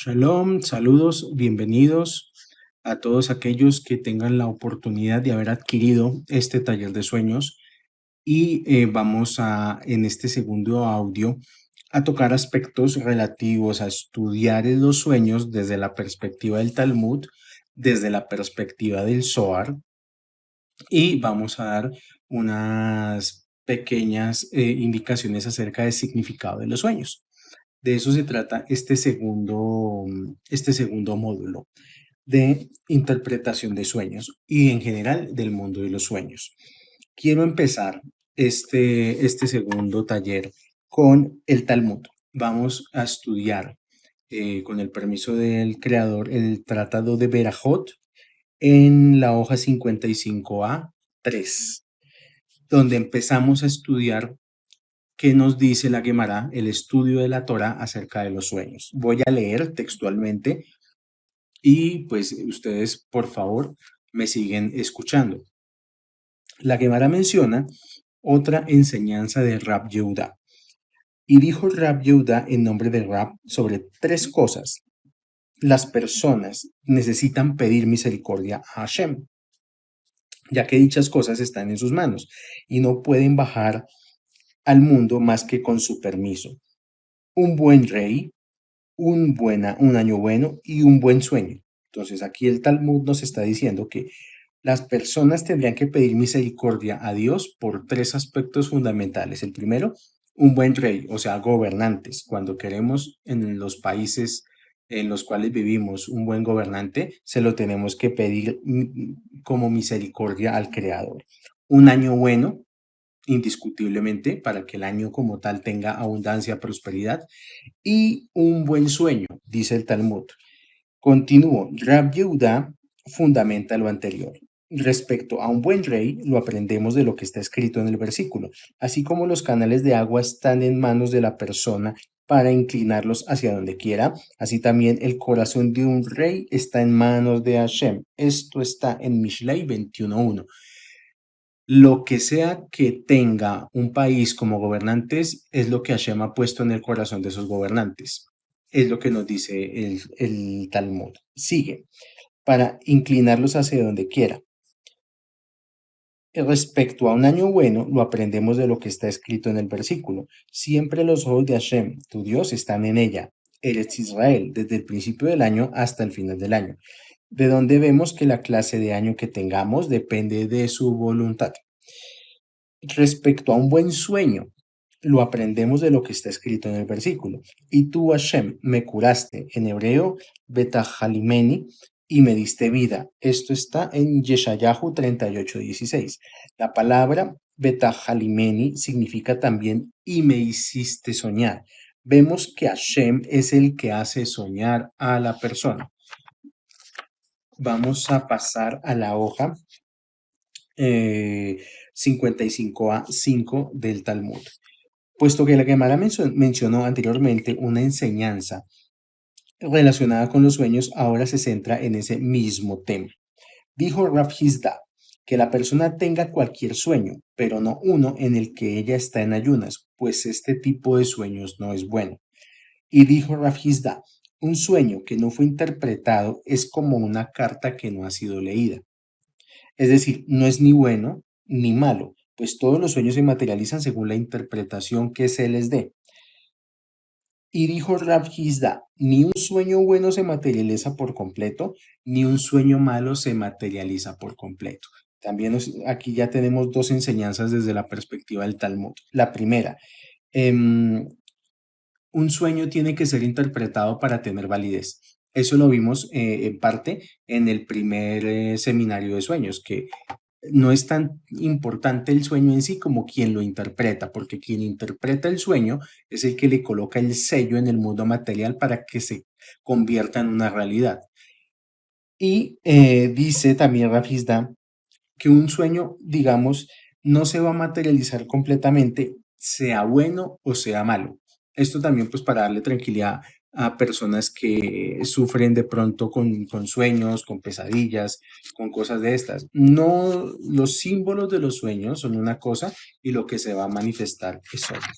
Shalom, saludos, bienvenidos a todos aquellos que tengan la oportunidad de haber adquirido este taller de sueños y vamos en este segundo audio, a tocar aspectos relativos a estudiar los sueños desde la perspectiva del Talmud, desde la perspectiva del Zohar, y vamos a dar unas pequeñas indicaciones acerca del significado de los sueños. De eso se trata este segundo módulo de interpretación de sueños y en general del mundo de los sueños. Quiero empezar este segundo taller con el Talmud. Vamos a estudiar, con el permiso del creador, el Tratado de Berajot en la hoja 55A3, donde empezamos a estudiar qué nos dice la Gemara, el estudio de la Torá acerca de los sueños. Voy a leer textualmente y pues ustedes, por favor, me siguen escuchando. La Gemara menciona otra enseñanza de Rab Yehuda. Y dijo Rab Yehuda en nombre de Rab sobre tres cosas. Las personas necesitan pedir misericordia a Hashem, ya que dichas cosas están en sus manos y no pueden bajar al mundo más que con su permiso. Un buen rey, un año bueno y un buen sueño. Entonces aquí el Talmud nos está diciendo que las personas tendrían que pedir misericordia a Dios por tres aspectos fundamentales. El primero, un buen rey, o sea, gobernantes. Cuando queremos en los países en los cuales vivimos un buen gobernante, se lo tenemos que pedir como misericordia al Creador. Un año bueno, indiscutiblemente, para que el año como tal tenga abundancia, prosperidad, y un buen sueño, dice el Talmud. Continúo, Rab Yehuda fundamenta lo anterior. Respecto a un buen rey, lo aprendemos de lo que está escrito en el versículo. Así como los canales de agua están en manos de la persona para inclinarlos hacia donde quiera, así también el corazón de un rey está en manos de Hashem. Esto está en Mishlei 21:1. Lo que sea que tenga un país como gobernantes es lo que Hashem ha puesto en el corazón de esos gobernantes. Es lo que nos dice el Talmud. Sigue, para inclinarlos hacia donde quiera. Respecto a un año bueno, lo aprendemos de lo que está escrito en el versículo. Siempre los ojos de Hashem, tu Dios, están en ella. Eres Israel, desde el principio del año hasta el final del año. De donde vemos que la clase de año que tengamos depende de su voluntad. Respecto a un buen sueño, lo aprendemos de lo que está escrito en el versículo. Y tú, Hashem, me curaste, en hebreo, betahalimeni, y me diste vida. Esto está en Yeshayahu 38:16. La palabra betahalimeni significa también y me hiciste soñar. Vemos que Hashem es el que hace soñar a la persona. Vamos a pasar a la hoja 55A5 del Talmud. Puesto que la Gemara mencionó anteriormente una enseñanza relacionada con los sueños, ahora se centra en ese mismo tema. Dijo Rav Hizda que la persona tenga cualquier sueño, pero no uno en el que ella está en ayunas, pues este tipo de sueños no es bueno. Y dijo Rav Hizda, un sueño que no fue interpretado es como una carta que no ha sido leída. Es decir, no es ni bueno ni malo, pues todos los sueños se materializan según la interpretación que se les dé. Y dijo Rav Hizda, ni un sueño bueno se materializa por completo, ni un sueño malo se materializa por completo. También aquí ya tenemos dos enseñanzas desde la perspectiva del Talmud. La primera, un sueño tiene que ser interpretado para tener validez. Eso lo vimos en parte en el primer seminario de sueños, que no es tan importante el sueño en sí como quien lo interpreta, porque quien interpreta el sueño es el que le coloca el sello en el mundo material para que se convierta en una realidad. Y dice también Rav Hizda que un sueño, digamos, no se va a materializar completamente, sea bueno o sea malo. Esto también pues para darle tranquilidad a personas que sufren de pronto con sueños, con pesadillas, con cosas de estas. No, los símbolos de los sueños son una cosa y lo que se va a manifestar es otra.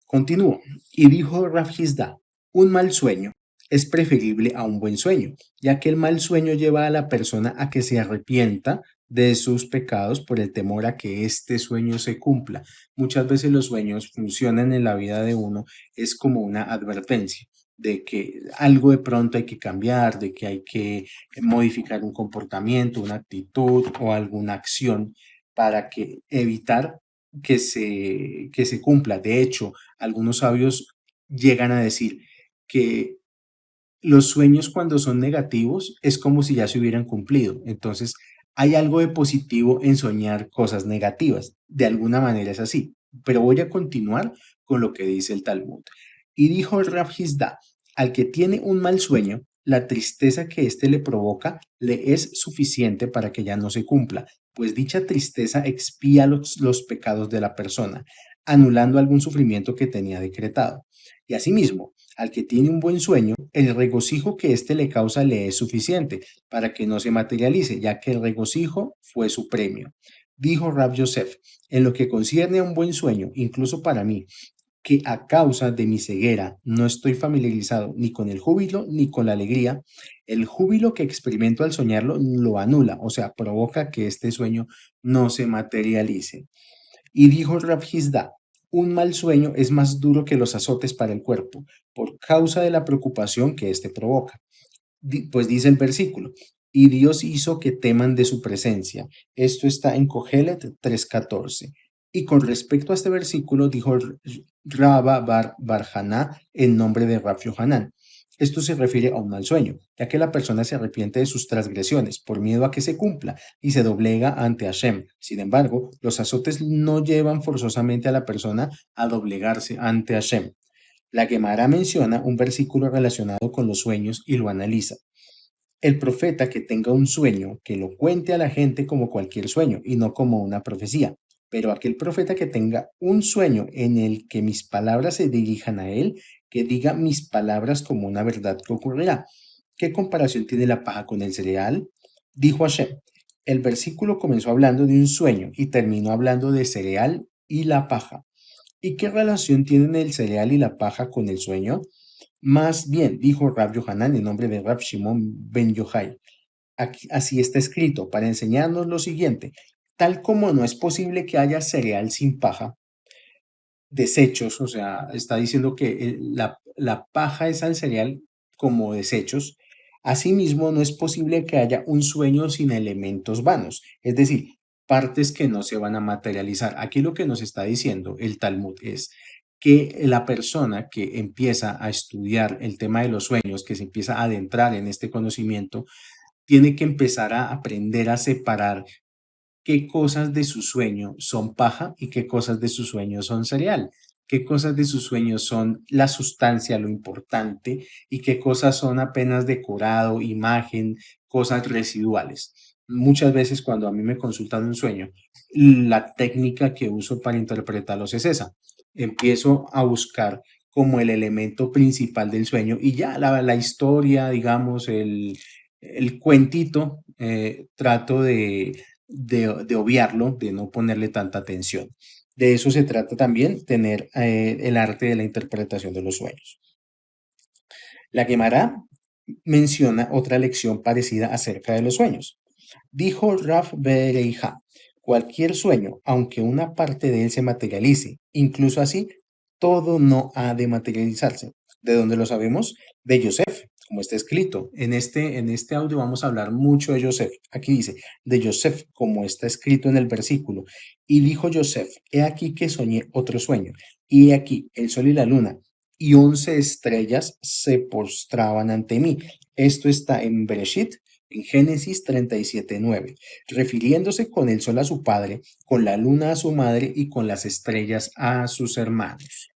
Continúo. Y dijo Rav Hizda, un mal sueño es preferible a un buen sueño, ya que el mal sueño lleva a la persona a que se arrepienta de sus pecados por el temor a que este sueño se cumpla. Muchas veces los sueños funcionan en la vida de uno, es como una advertencia de que algo de pronto hay que cambiar, de que hay que modificar un comportamiento, una actitud o alguna acción para que evitar que se cumpla. De hecho, algunos sabios llegan a decir que los sueños cuando son negativos es como si ya se hubieran cumplido. Entonces, hay algo de positivo en soñar cosas negativas. De alguna manera es así. Pero voy a continuar con lo que dice el Talmud. Y dijo Rab Hizda, al que tiene un mal sueño, la tristeza que éste le provoca le es suficiente para que ya no se cumpla, pues dicha tristeza expía los pecados de la persona, anulando algún sufrimiento que tenía decretado. Y asimismo, al que tiene un buen sueño, el regocijo que éste le causa le es suficiente para que no se materialice, ya que el regocijo fue su premio. Dijo Rab Yosef, en lo que concierne a un buen sueño, incluso para mí, que a causa de mi ceguera no estoy familiarizado ni con el júbilo ni con la alegría, el júbilo que experimento al soñarlo lo anula, o sea, provoca que este sueño no se materialice. Y dijo Rab Hizda, un mal sueño es más duro que los azotes para el cuerpo, por causa de la preocupación que éste provoca. Pues dice el versículo, y Dios hizo que teman de su presencia. Esto está en Cogelet 3:14. Y con respecto a este versículo, dijo Rabba Barjaná en nombre de Rab Yohanan. Esto se refiere a un mal sueño, ya que la persona se arrepiente de sus transgresiones por miedo a que se cumpla y se doblega ante Hashem. Sin embargo, los azotes no llevan forzosamente a la persona a doblegarse ante Hashem. La Gemara menciona un versículo relacionado con los sueños y lo analiza. El profeta que tenga un sueño, que lo cuente a la gente como cualquier sueño y no como una profecía. Pero aquel profeta que tenga un sueño en el que mis palabras se dirijan a él, que diga mis palabras como una verdad que ocurrirá. ¿Qué comparación tiene la paja con el cereal? Dijo Hashem. El versículo comenzó hablando de un sueño y terminó hablando de cereal y la paja. ¿Y qué relación tienen el cereal y la paja con el sueño? Más bien, dijo Rab Yohanan en nombre de Rab Shimon ben Yochai. Así está escrito para enseñarnos lo siguiente. Tal como no es posible que haya cereal sin paja, desechos, o sea, está diciendo que la paja es al cereal como desechos. Asimismo, no es posible que haya un sueño sin elementos vanos, es decir, partes que no se van a materializar. Aquí lo que nos está diciendo el Talmud es que la persona que empieza a estudiar el tema de los sueños, que se empieza a adentrar en este conocimiento, tiene que empezar a aprender a separar qué cosas de su sueño son paja y qué cosas de su sueño son cereal, qué cosas de su sueño son la sustancia, lo importante, y qué cosas son apenas decorado, imagen, cosas residuales. Muchas veces cuando a mí me consultan un sueño, la técnica que uso para interpretarlos es esa. Empiezo a buscar como el elemento principal del sueño y ya la historia, digamos, el cuentito, trato de obviarlo, de no ponerle tanta atención. De eso se trata también, tener el arte de la interpretación de los sueños. La Gemara menciona otra lección parecida acerca de los sueños. Dijo Raf Bereija, cualquier sueño, aunque una parte de él se materialice, incluso así, todo no ha de materializarse. ¿De dónde lo sabemos? De Yosef, como está escrito. En este audio vamos a hablar mucho de Yosef. Aquí dice, de Yosef, como está escrito en el versículo. Y dijo Yosef, he aquí que soñé otro sueño, y he aquí el sol y la luna y 11 estrellas se postraban ante mí. Esto está en Bereshit, en Génesis 37:9, refiriéndose con el sol a su padre, con la luna a su madre y con las estrellas a sus hermanos.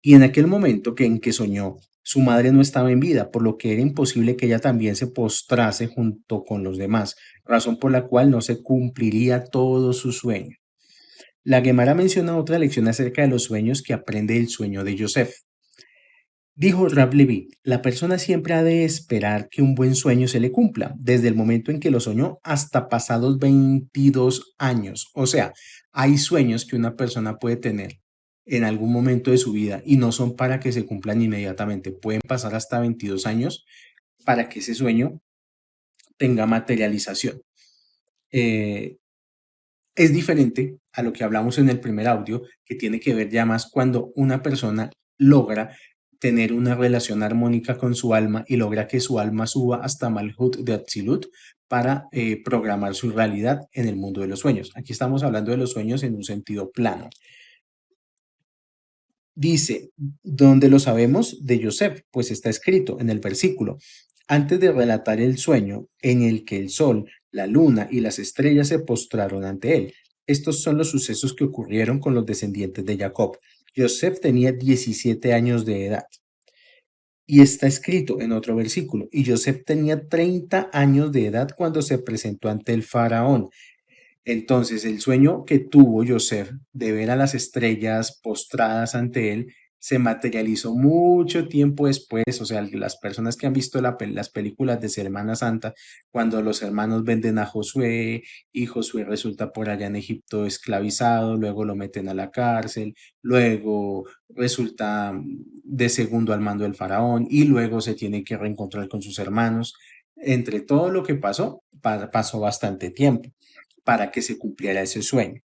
Y en aquel momento en que soñó, su madre no estaba en vida, por lo que era imposible que ella también se postrase junto con los demás, razón por la cual no se cumpliría todo su sueño. La Gemara menciona otra lección acerca de los sueños que aprende el sueño de Yosef. Dijo Rab Levi, la persona siempre ha de esperar que un buen sueño se le cumpla, desde el momento en que lo soñó hasta pasados 22 años. O sea, hay sueños que una persona puede tener en algún momento de su vida y no son para que se cumplan inmediatamente. Pueden pasar hasta 22 años para que ese sueño tenga materialización. Eh, es diferente a lo que hablamos en el primer audio, que tiene que ver ya más cuando una persona logra tener una relación armónica con su alma y logra que su alma suba hasta Malhut de Atzilut para programar su realidad en el mundo de los sueños. Aquí estamos hablando de los sueños en un sentido plano. Dice, ¿dónde lo sabemos? De Yosef, pues está escrito en el versículo. Antes de relatar el sueño en el que el sol, la luna y las estrellas se postraron ante él. Estos son los sucesos que ocurrieron con los descendientes de Jacob. Yosef tenía 17 años de edad. Y está escrito en otro versículo, y Yosef tenía 30 años de edad cuando se presentó ante el faraón. Entonces, el sueño que tuvo Yosef de ver a las estrellas postradas ante él se materializó mucho tiempo después. O sea, las personas que han visto las películas de Semana Santa, cuando los hermanos venden a Josué y Josué resulta por allá en Egipto esclavizado, luego lo meten a la cárcel, luego resulta de segundo al mando del faraón y luego se tiene que reencontrar con sus hermanos. Entre todo lo que pasó, pasó bastante tiempo para que se cumpliera ese sueño.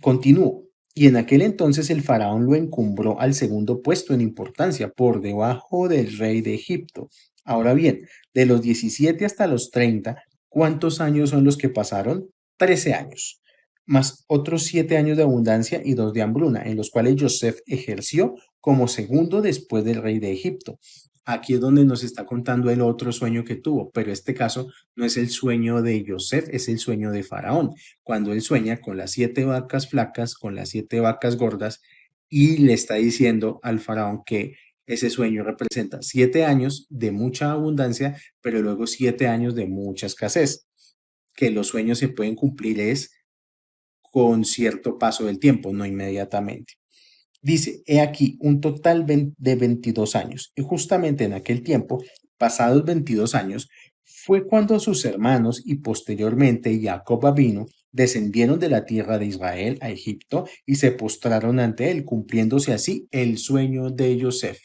Continúo. Y en aquel entonces el faraón lo encumbró al segundo puesto en importancia, por debajo del rey de Egipto. Ahora bien, de los 17 hasta los 30, ¿cuántos años son los que pasaron? 13 años, más otros 7 años de abundancia y 2 de hambruna, en los cuales Joseph ejerció como segundo después del rey de Egipto. Aquí es donde nos está contando el otro sueño que tuvo, pero este caso no es el sueño de Joseph, es el sueño de Faraón, cuando él sueña con las 7 vacas flacas, con las 7 vacas gordas, y le está diciendo al faraón que ese sueño representa 7 años de mucha abundancia, pero luego 7 años de mucha escasez, que los sueños se pueden cumplir es con cierto paso del tiempo, no inmediatamente. Dice, he aquí un total de 22 años. Y justamente en aquel tiempo, pasados 22 años, fue cuando sus hermanos y posteriormente Jacob vino descendieron de la tierra de Israel a Egipto y se postraron ante él, cumpliéndose así el sueño de Joseph.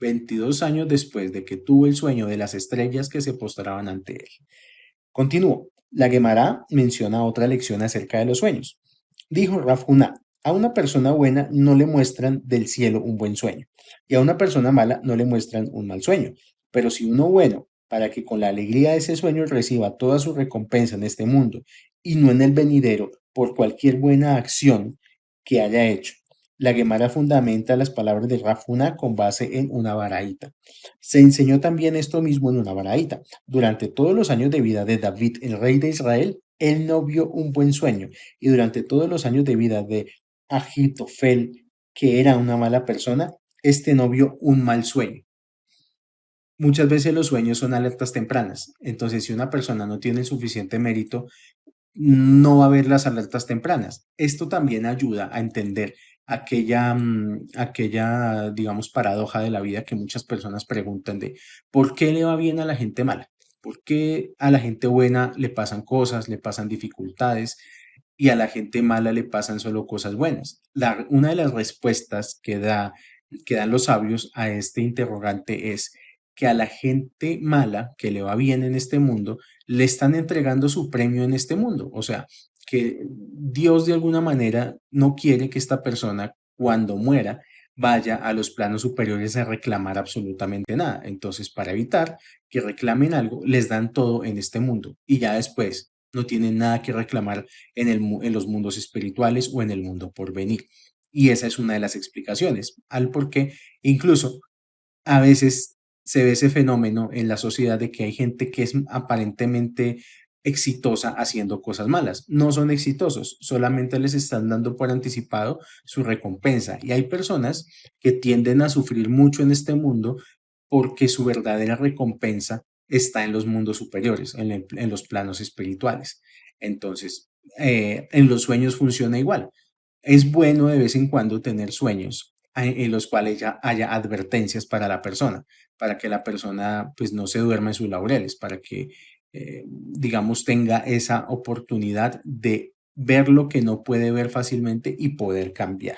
22 años después de que tuvo el sueño de las estrellas que se postraban ante él. Continúo. La Gemara menciona otra lección acerca de los sueños. Dijo Raf Huna, a una persona buena no le muestran del cielo un buen sueño, y a una persona mala no le muestran un mal sueño. Pero si uno bueno, para que con la alegría de ese sueño reciba toda su recompensa en este mundo y no en el venidero por cualquier buena acción que haya hecho. La Gemara fundamenta las palabras de Raf Huna con base en una baraíta. Se enseñó también esto mismo en una baraíta. Durante todos los años de vida de David, el rey de Israel, él no vio un buen sueño. Y durante todos los años de vida de Agitofel, que era una mala persona, este no vio un mal sueño. Muchas veces los sueños son alertas tempranas. Entonces, si una persona no tiene suficiente mérito, no va a haber las alertas tempranas. Esto también ayuda a entender aquella, digamos, paradoja de la vida que muchas personas preguntan de ¿por qué le va bien a la gente mala? ¿Por qué a la gente buena le pasan cosas, le pasan dificultades y a la gente mala le pasan solo cosas buenas? Una de las respuestas que dan los sabios a este interrogante es que a la gente mala que le va bien en este mundo, le están entregando su premio en este mundo. O sea, que Dios de alguna manera no quiere que esta persona cuando muera vaya a los planos superiores a reclamar absolutamente nada. Entonces, para evitar que reclamen algo, les dan todo en este mundo y ya después no tienen nada que reclamar en los mundos espirituales o en el mundo por venir. Y esa es una de las explicaciones al por qué incluso a veces se ve ese fenómeno en la sociedad de que hay gente que es aparentemente exitosa haciendo cosas malas. No son exitosos, solamente les están dando por anticipado su recompensa. Y hay personas que tienden a sufrir mucho en este mundo porque su verdadera recompensa está en los mundos superiores, en los planos espirituales. Entonces, en los sueños funciona igual. Es bueno de vez en cuando tener sueños en los cuales ya haya advertencias para la persona, para que la persona pues no se duerma en sus laureles, para que digamos tenga esa oportunidad de ver lo que no puede ver fácilmente y poder cambiar.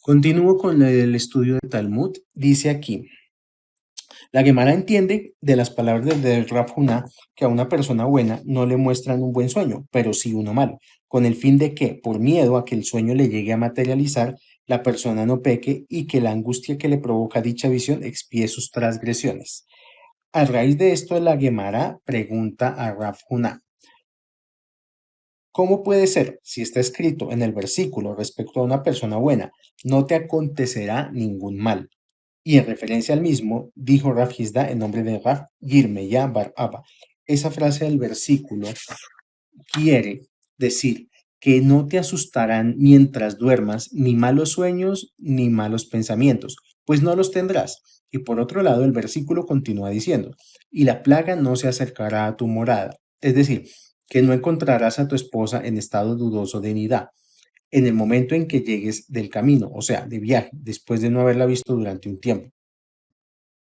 Continúo con el estudio de Talmud. Dice aquí, la Gemara entiende de las palabras de Rav Huna que a una persona buena no le muestran un buen sueño, pero sí uno malo, con el fin de que, por miedo a que el sueño le llegue a materializar, la persona no peque y que la angustia que le provoca dicha visión expíe sus transgresiones. A raíz de esto, la Gemara pregunta a Rav Huna, ¿cómo puede ser, si está escrito en el versículo respecto a una persona buena, no te acontecerá ningún mal? Y en referencia al mismo, dijo Rav Hizda en nombre de Rav Yirmeya Bar Abba. Esa frase del versículo quiere decir que no te asustarán mientras duermas ni malos sueños ni malos pensamientos, pues no los tendrás. Y por otro lado, el versículo continúa diciendo, y la plaga no se acercará a tu morada. Es decir, que no encontrarás a tu esposa en estado dudoso de nidad en el momento en que llegues del camino, o sea, de viaje, después de no haberla visto durante un tiempo.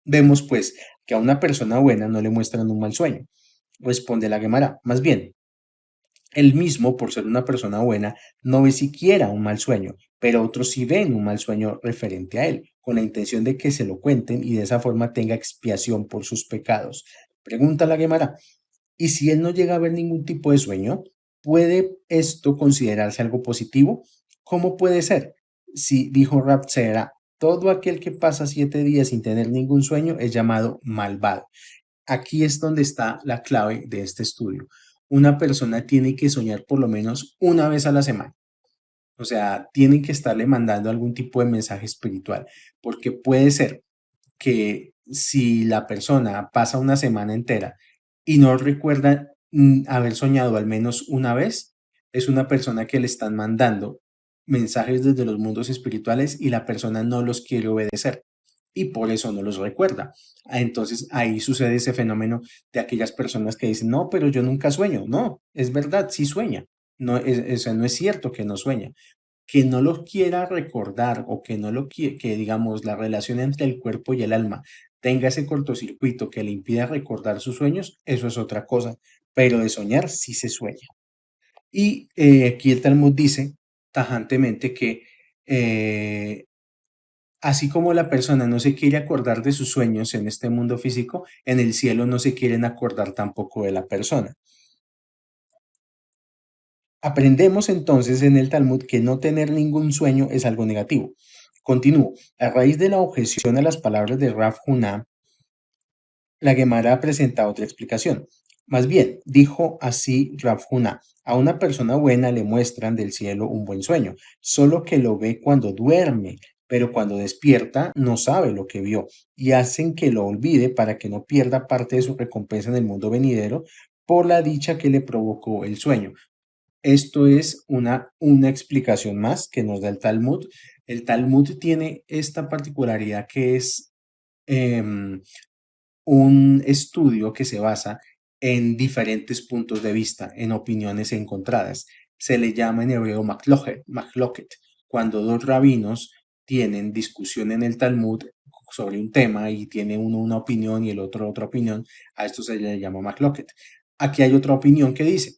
Vemos pues que a una persona buena no le muestran un mal sueño. Responde la Gemara, más bien, él mismo, por ser una persona buena, no ve siquiera un mal sueño, pero otros sí ven un mal sueño referente a él, con la intención de que se lo cuenten y de esa forma tenga expiación por sus pecados. Pregunta la Gemara, ¿y si él no llega a ver ningún tipo de sueño? ¿Puede esto considerarse algo positivo? ¿Cómo puede ser? Si dijo Rab Zera, todo aquel que pasa 7 días sin tener ningún sueño es llamado malvado. Aquí es donde está la clave de este estudio. Una persona tiene que soñar por lo menos una vez a la semana. O sea, tienen que estarle mandando algún tipo de mensaje espiritual, porque puede ser que si la persona pasa una semana entera y no recuerda haber soñado al menos una vez, es una persona que le están mandando mensajes desde los mundos espirituales y la persona no los quiere obedecer y por eso no los recuerda. Entonces ahí sucede ese fenómeno de aquellas personas que dicen, no, pero yo nunca sueño. No, es verdad, sí sueña. No, no es cierto que no sueña que no lo quiera recordar o que no lo quiera, que digamos la relación entre el cuerpo y el alma tenga ese cortocircuito que le impida recordar sus sueños, eso es otra cosa, pero de soñar sí se sueña. Y aquí el Talmud dice tajantemente que así como la persona no se quiere acordar de sus sueños en este mundo físico, en el cielo no se quieren acordar tampoco de la persona. Aprendemos entonces en el Talmud que no tener ningún sueño es algo negativo. Continúo. A raíz de la objeción a las palabras de Rav Huna, la Gemara presenta otra explicación. Más bien, dijo así Rav Huna, a una persona buena le muestran del cielo un buen sueño, solo que lo ve cuando duerme, pero cuando despierta no sabe lo que vio y hacen que lo olvide para que no pierda parte de su recompensa en el mundo venidero por la dicha que le provocó el sueño. Esto es una explicación más que nos da el Talmud. El Talmud tiene esta particularidad que es em, un estudio que se basa en diferentes puntos de vista, en opiniones encontradas. Se le llama en hebreo machloket, cuando dos rabinos tienen discusión en el Talmud sobre un tema y tiene uno una opinión y el otro otra opinión, a esto se le llama machloket. Aquí hay otra opinión que dice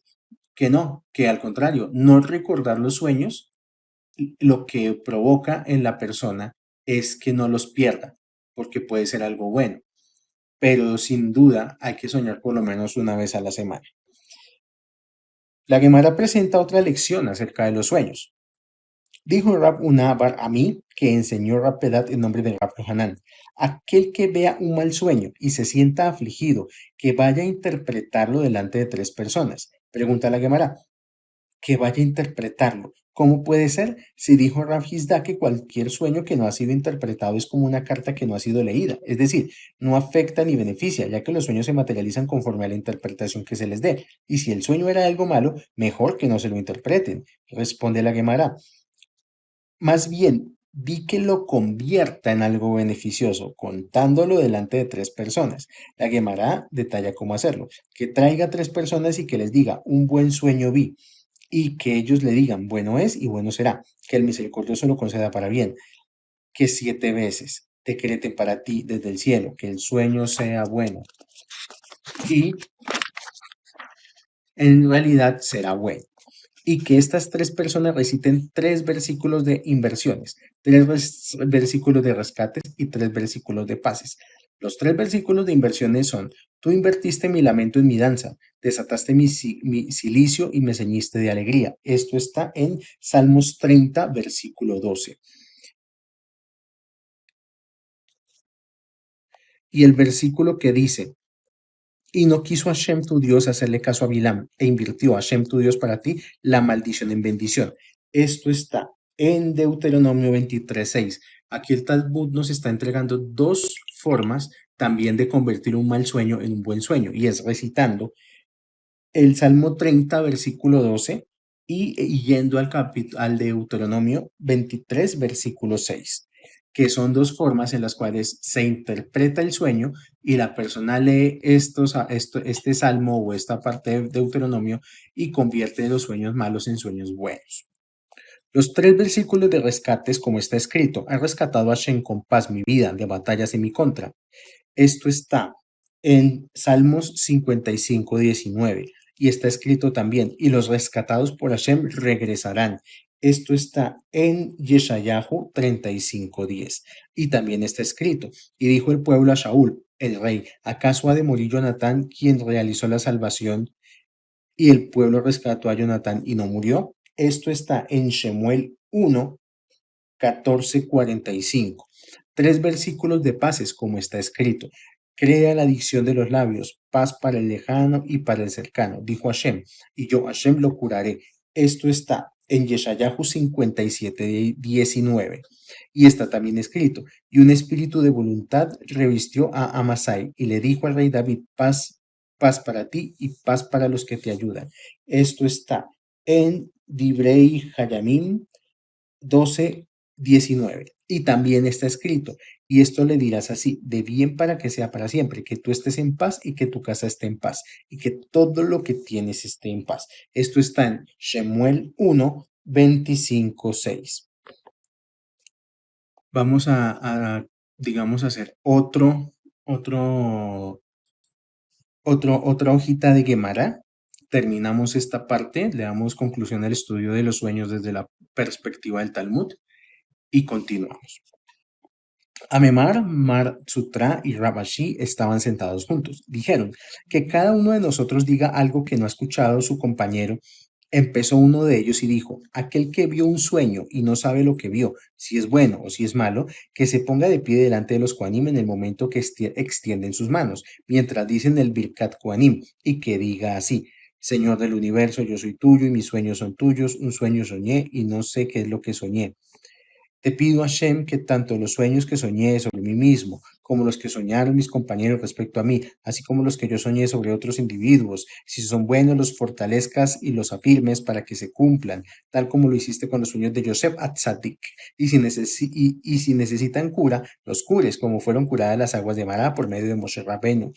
que no, que al contrario, no recordar los sueños lo que provoca en la persona es que no los pierda, porque puede ser algo bueno, pero sin duda hay que soñar por lo menos una vez a la semana. La Gemara presenta otra lección acerca de los sueños. Dijo Rab Unabar a mí, que enseñó Rab Pedat en nombre de Rab Yohanan, aquel que vea un mal sueño y se sienta afligido, que vaya a interpretarlo delante de 3 personas. Pregunta la Gemara, que vaya a interpretarlo. ¿Cómo puede ser? Si dijo Rav Hizda que cualquier sueño que no ha sido interpretado es como una carta que no ha sido leída, es decir, no afecta ni beneficia, ya que los sueños se materializan conforme a la interpretación que se les dé. Y si el sueño era algo malo, mejor que no se lo interpreten. Responde la Gemara. Más bien, di que lo convierta en algo beneficioso, contándolo delante de 3 personas. La Gemara detalla cómo hacerlo. Que traiga 3 personas y que les diga, un buen sueño vi y que ellos le digan, bueno es y bueno será, que el misericordioso lo conceda para bien, que 7 veces decreten para ti desde el cielo, que el sueño sea bueno y en realidad será bueno. y que estas tres personas reciten tres versículos de inversiones, tres versículos de rescates y tres versículos de paces. Los tres versículos de inversiones son: tú invertiste mi lamento en mi danza, desataste mi cilicio y me ceñiste de alegría. Esto está en Salmos 30, versículo 12. Y el versículo que dice: y no quiso Hashem tu Dios hacerle caso a Bilam, e invirtió Hashem tu Dios para ti la maldición en bendición. Esto está en Deuteronomio 23:6. Aquí el Talmud nos está entregando dos formas también de convertir un mal sueño en un buen sueño, y es recitando el Salmo 30, versículo 12, y yendo al Deuteronomio 23, versículo 6, que son dos formas en las cuales se interpreta el sueño y la persona lee este salmo o esta parte de Deuteronomio y convierte los sueños malos en sueños buenos. Los tres versículos de rescates, como está escrito: ha rescatado a Hashem con paz mi vida de batallas en mi contra. Esto está en Salmos 55, 19, y está escrito también: y los rescatados por Hashem regresarán. Esto está en Yeshayahu 35, 10, y también está escrito: y dijo el pueblo a Shaul, el rey: ¿acaso ha de morir Jonatán, quien realizó la salvación? Y el pueblo rescató a Jonatán y no murió. Esto está en Shemuel 1, 14:45. Tres versículos de paces, como está escrito: crea la dicción de los labios, paz para el lejano y para el cercano, dijo Hashem, y yo Hashem lo curaré. Esto está en Yeshayahu 57, 19. Y está también escrito: y un espíritu de voluntad revistió a Amasai y le dijo al rey David: paz, paz para ti y paz para los que te ayudan. Esto está en Dibrei Hayamim 12, 19. Y también está escrito: y esto le dirás así, de bien para que sea para siempre, que tú estés en paz y que tu casa esté en paz y que todo lo que tienes esté en paz. Esto está en Shemuel 1, 25, 6. Vamos digamos, hacer otro, otra hojita de Gemara. Terminamos esta parte, le damos conclusión al estudio de los sueños desde la perspectiva del Talmud y continuamos. Amemar, Mar Sutra y Rabashi estaban sentados juntos. Dijeron: que cada uno de nosotros diga algo que no ha escuchado su compañero. Empezó uno de ellos y dijo: aquel que vio un sueño y no sabe lo que vio, si es bueno o si es malo, que se ponga de pie delante de los Kohanim en el momento que extienden sus manos, mientras dicen el Birkat Kohanim, y que diga así: Señor del universo, yo soy tuyo y mis sueños son tuyos. Un sueño soñé y no sé qué es lo que soñé. Te pido, Hashem, que tanto los sueños que soñé sobre mí mismo, como los que soñaron mis compañeros respecto a mí, así como los que yo soñé sobre otros individuos, si son buenos, los fortalezcas y los afirmes para que se cumplan, tal como lo hiciste con los sueños de Yosef Atzadik. Y si necesitan cura, los cures, como fueron curadas las aguas de Mará por medio de Moshe Rabbeinu,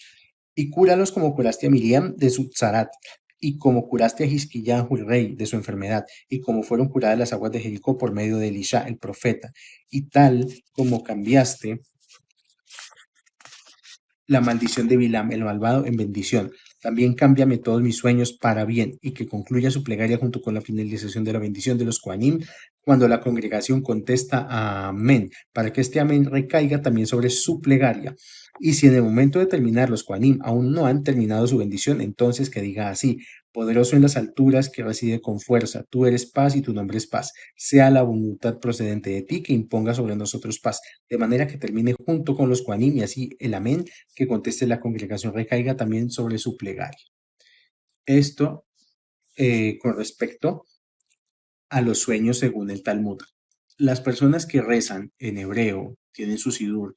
y cúralos como curaste a Miriam de su zarat, y como curaste a Hizquiyah, el rey, de su enfermedad, y como fueron curadas las aguas de Jericó por medio de Elisha, el profeta, y tal como cambiaste la maldición de Bilam, el malvado, en bendición. También cámbiame todos mis sueños para bien, y que concluya su plegaria junto con la finalización de la bendición de los Kohanim, cuando la congregación contesta amén, para que este amén recaiga también sobre su plegaria. Y si en el momento de terminar los Kohanim aún no han terminado su bendición, entonces que diga así: poderoso en las alturas, que reside con fuerza, tú eres paz y tu nombre es paz. Sea la voluntad procedente de ti que imponga sobre nosotros paz, de manera que termine junto con los Kohanim, y así el amén que conteste la congregación recaiga también sobre su plegaria. Esto con respecto a los sueños según el Talmud. Las personas que rezan en hebreo tienen su sidur.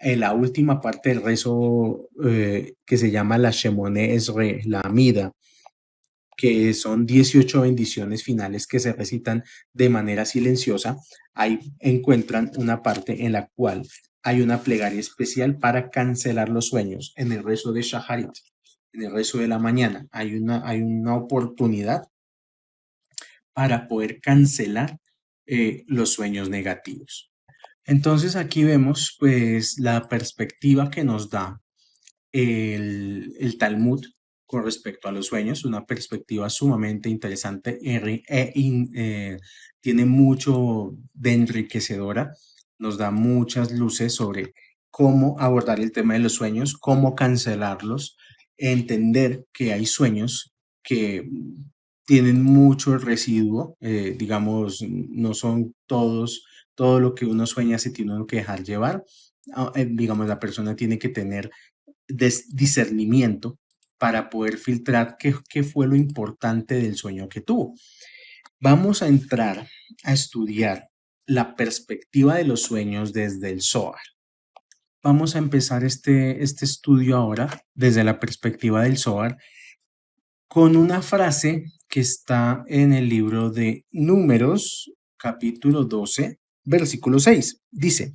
En la última parte del rezo que se llama la Shemone Esre, la Amida, que son 18 bendiciones finales que se recitan de manera silenciosa, ahí encuentran una parte en la cual hay una plegaria especial para cancelar los sueños. En el rezo de Shaharit, en el rezo de la mañana, hay una oportunidad para poder cancelar los sueños negativos. Entonces aquí vemos pues la perspectiva que nos da el Talmud con respecto a los sueños, una perspectiva sumamente interesante tiene mucho de enriquecedora, nos da muchas luces sobre cómo abordar el tema de los sueños, cómo cancelarlos, entender que hay sueños que tienen mucho residuo, digamos, no son todos, todo lo que uno sueña se tiene uno que dejar llevar. Digamos, la persona tiene que tener discernimiento para poder filtrar qué fue lo importante del sueño que tuvo. Vamos a entrar a estudiar la perspectiva de los sueños desde el Zohar. Vamos a empezar este estudio ahora desde la perspectiva del Zohar con una frase que está en el libro de Números, capítulo 12, versículo 6. Dice: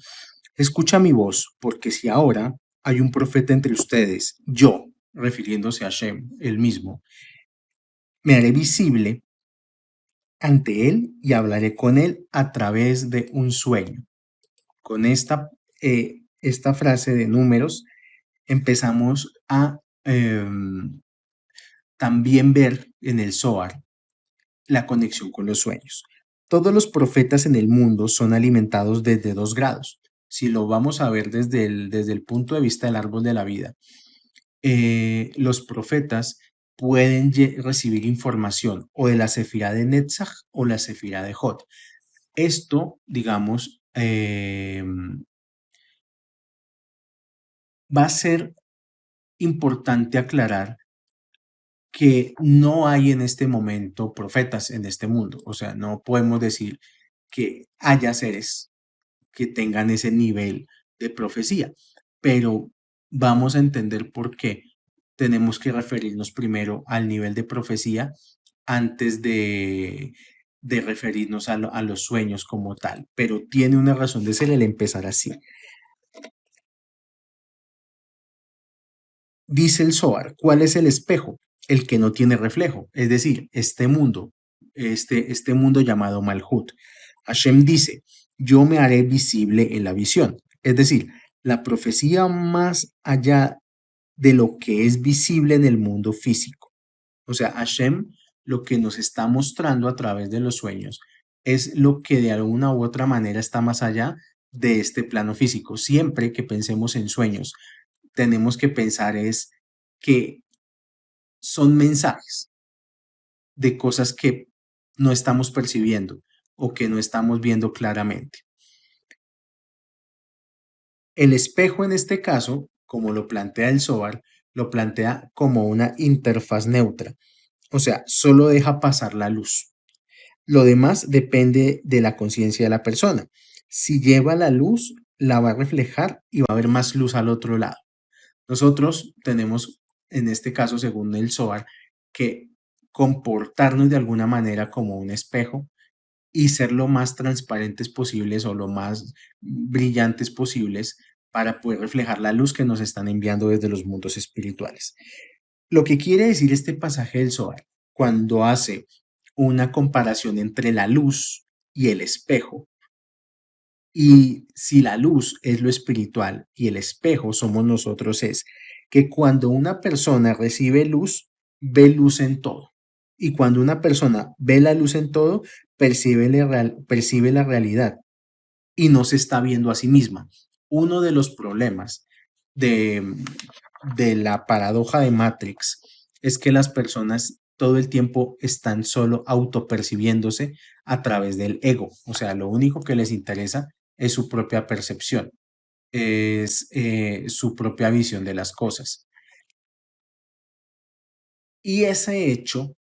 escucha mi voz, porque si ahora hay un profeta entre ustedes, yo, refiriéndose a Shem, él mismo, me haré visible ante él y hablaré con él a través de un sueño. Con esta frase de Números empezamos a también ver en el Zohar la conexión con los sueños. Todos los profetas en el mundo son alimentados desde dos grados. Si lo vamos a ver desde el punto de vista del árbol de la vida, los profetas pueden recibir información o de la sefirá de Netzach o la sefirá de Jod. Esto, digamos, va a ser importante aclarar que no hay en este momento profetas en este mundo. O sea, no podemos decir que haya seres que tengan ese nivel de profecía, pero vamos a entender por qué tenemos que referirnos primero al nivel de profecía antes de referirnos a los sueños como tal, pero tiene una razón de ser el empezar así. Dice el Zohar, ¿cuál es el espejo? El que no tiene reflejo, es decir, este mundo, este mundo llamado Malhut. Hashem dice, yo me haré visible en la visión, es decir, la profecía más allá de lo que es visible en el mundo físico. O sea, Hashem lo que nos está mostrando a través de los sueños es lo que de alguna u otra manera está más allá de este plano físico. Siempre que pensemos en sueños, tenemos que pensar es que son mensajes de cosas que no estamos percibiendo o que no estamos viendo claramente. El espejo en este caso, como lo plantea el Zohar, lo plantea como una interfaz neutra, o sea, solo deja pasar la luz. Lo demás depende de la conciencia de la persona. Si lleva la luz, la va a reflejar y va a haber más luz al otro lado. Nosotros tenemos, en este caso, según el Zohar, que comportarnos de alguna manera como un espejo y ser lo más transparentes posibles o lo más brillantes posibles para poder reflejar la luz que nos están enviando desde los mundos espirituales. Lo que quiere decir este pasaje del Zohar, cuando hace una comparación entre la luz y el espejo, y si la luz es lo espiritual y el espejo somos nosotros, es que cuando una persona recibe luz, ve luz en todo. Y cuando una persona ve la luz en todo, percibe la realidad y no se está viendo a sí misma. Uno de los problemas de, de la paradoja de Matrix es que las personas todo el tiempo están solo autopercibiéndose a través del ego. O sea, lo único que les interesa es su propia percepción, es su propia visión de las cosas. Y ese hecho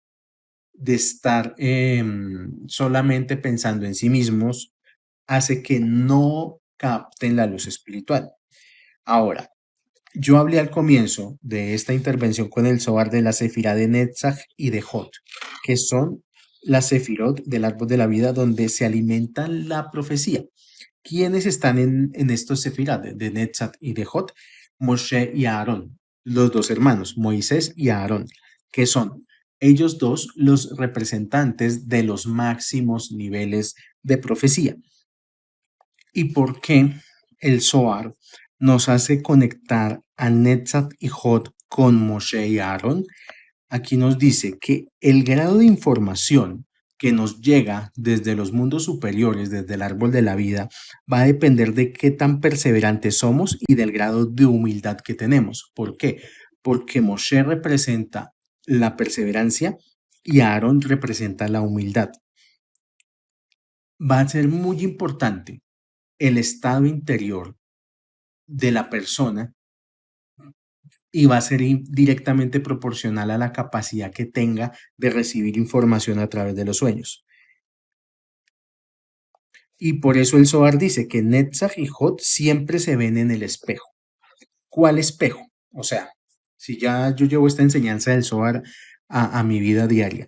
de estar solamente pensando en sí mismos hace que no capten la luz espiritual. Ahora, yo hablé al comienzo de esta intervención con el Zohar de la sefirá de Netzach y de Jot, que son las sefirot del árbol de la vida donde se alimenta la profecía. ¿Quiénes están en estos sefirá de Netzach y de Jot? Moshe y Aarón, los dos hermanos, Moisés y Aarón, que son ellos dos los representantes de los máximos niveles de profecía. ¿Y por qué el Zohar nos hace conectar a Netzach y Jod con Moshe y Aarón? aquí nos dice que el grado de información que nos llega desde los mundos superiores, desde el árbol de la vida, va a depender de qué tan perseverantes somos y del grado de humildad que tenemos. ¿Por qué? Porque Moshe representa la perseverancia y Aarón representa la humildad. Va a ser muy importante el estado interior de la persona y va a ser directamente proporcional a la capacidad que tenga de recibir información a través de los sueños. Y por eso el Zohar dice que Netzach y Hod siempre se ven en el espejo. ¿Cuál espejo? O sea, si ya yo llevo esta enseñanza del Zohar a mi vida diaria,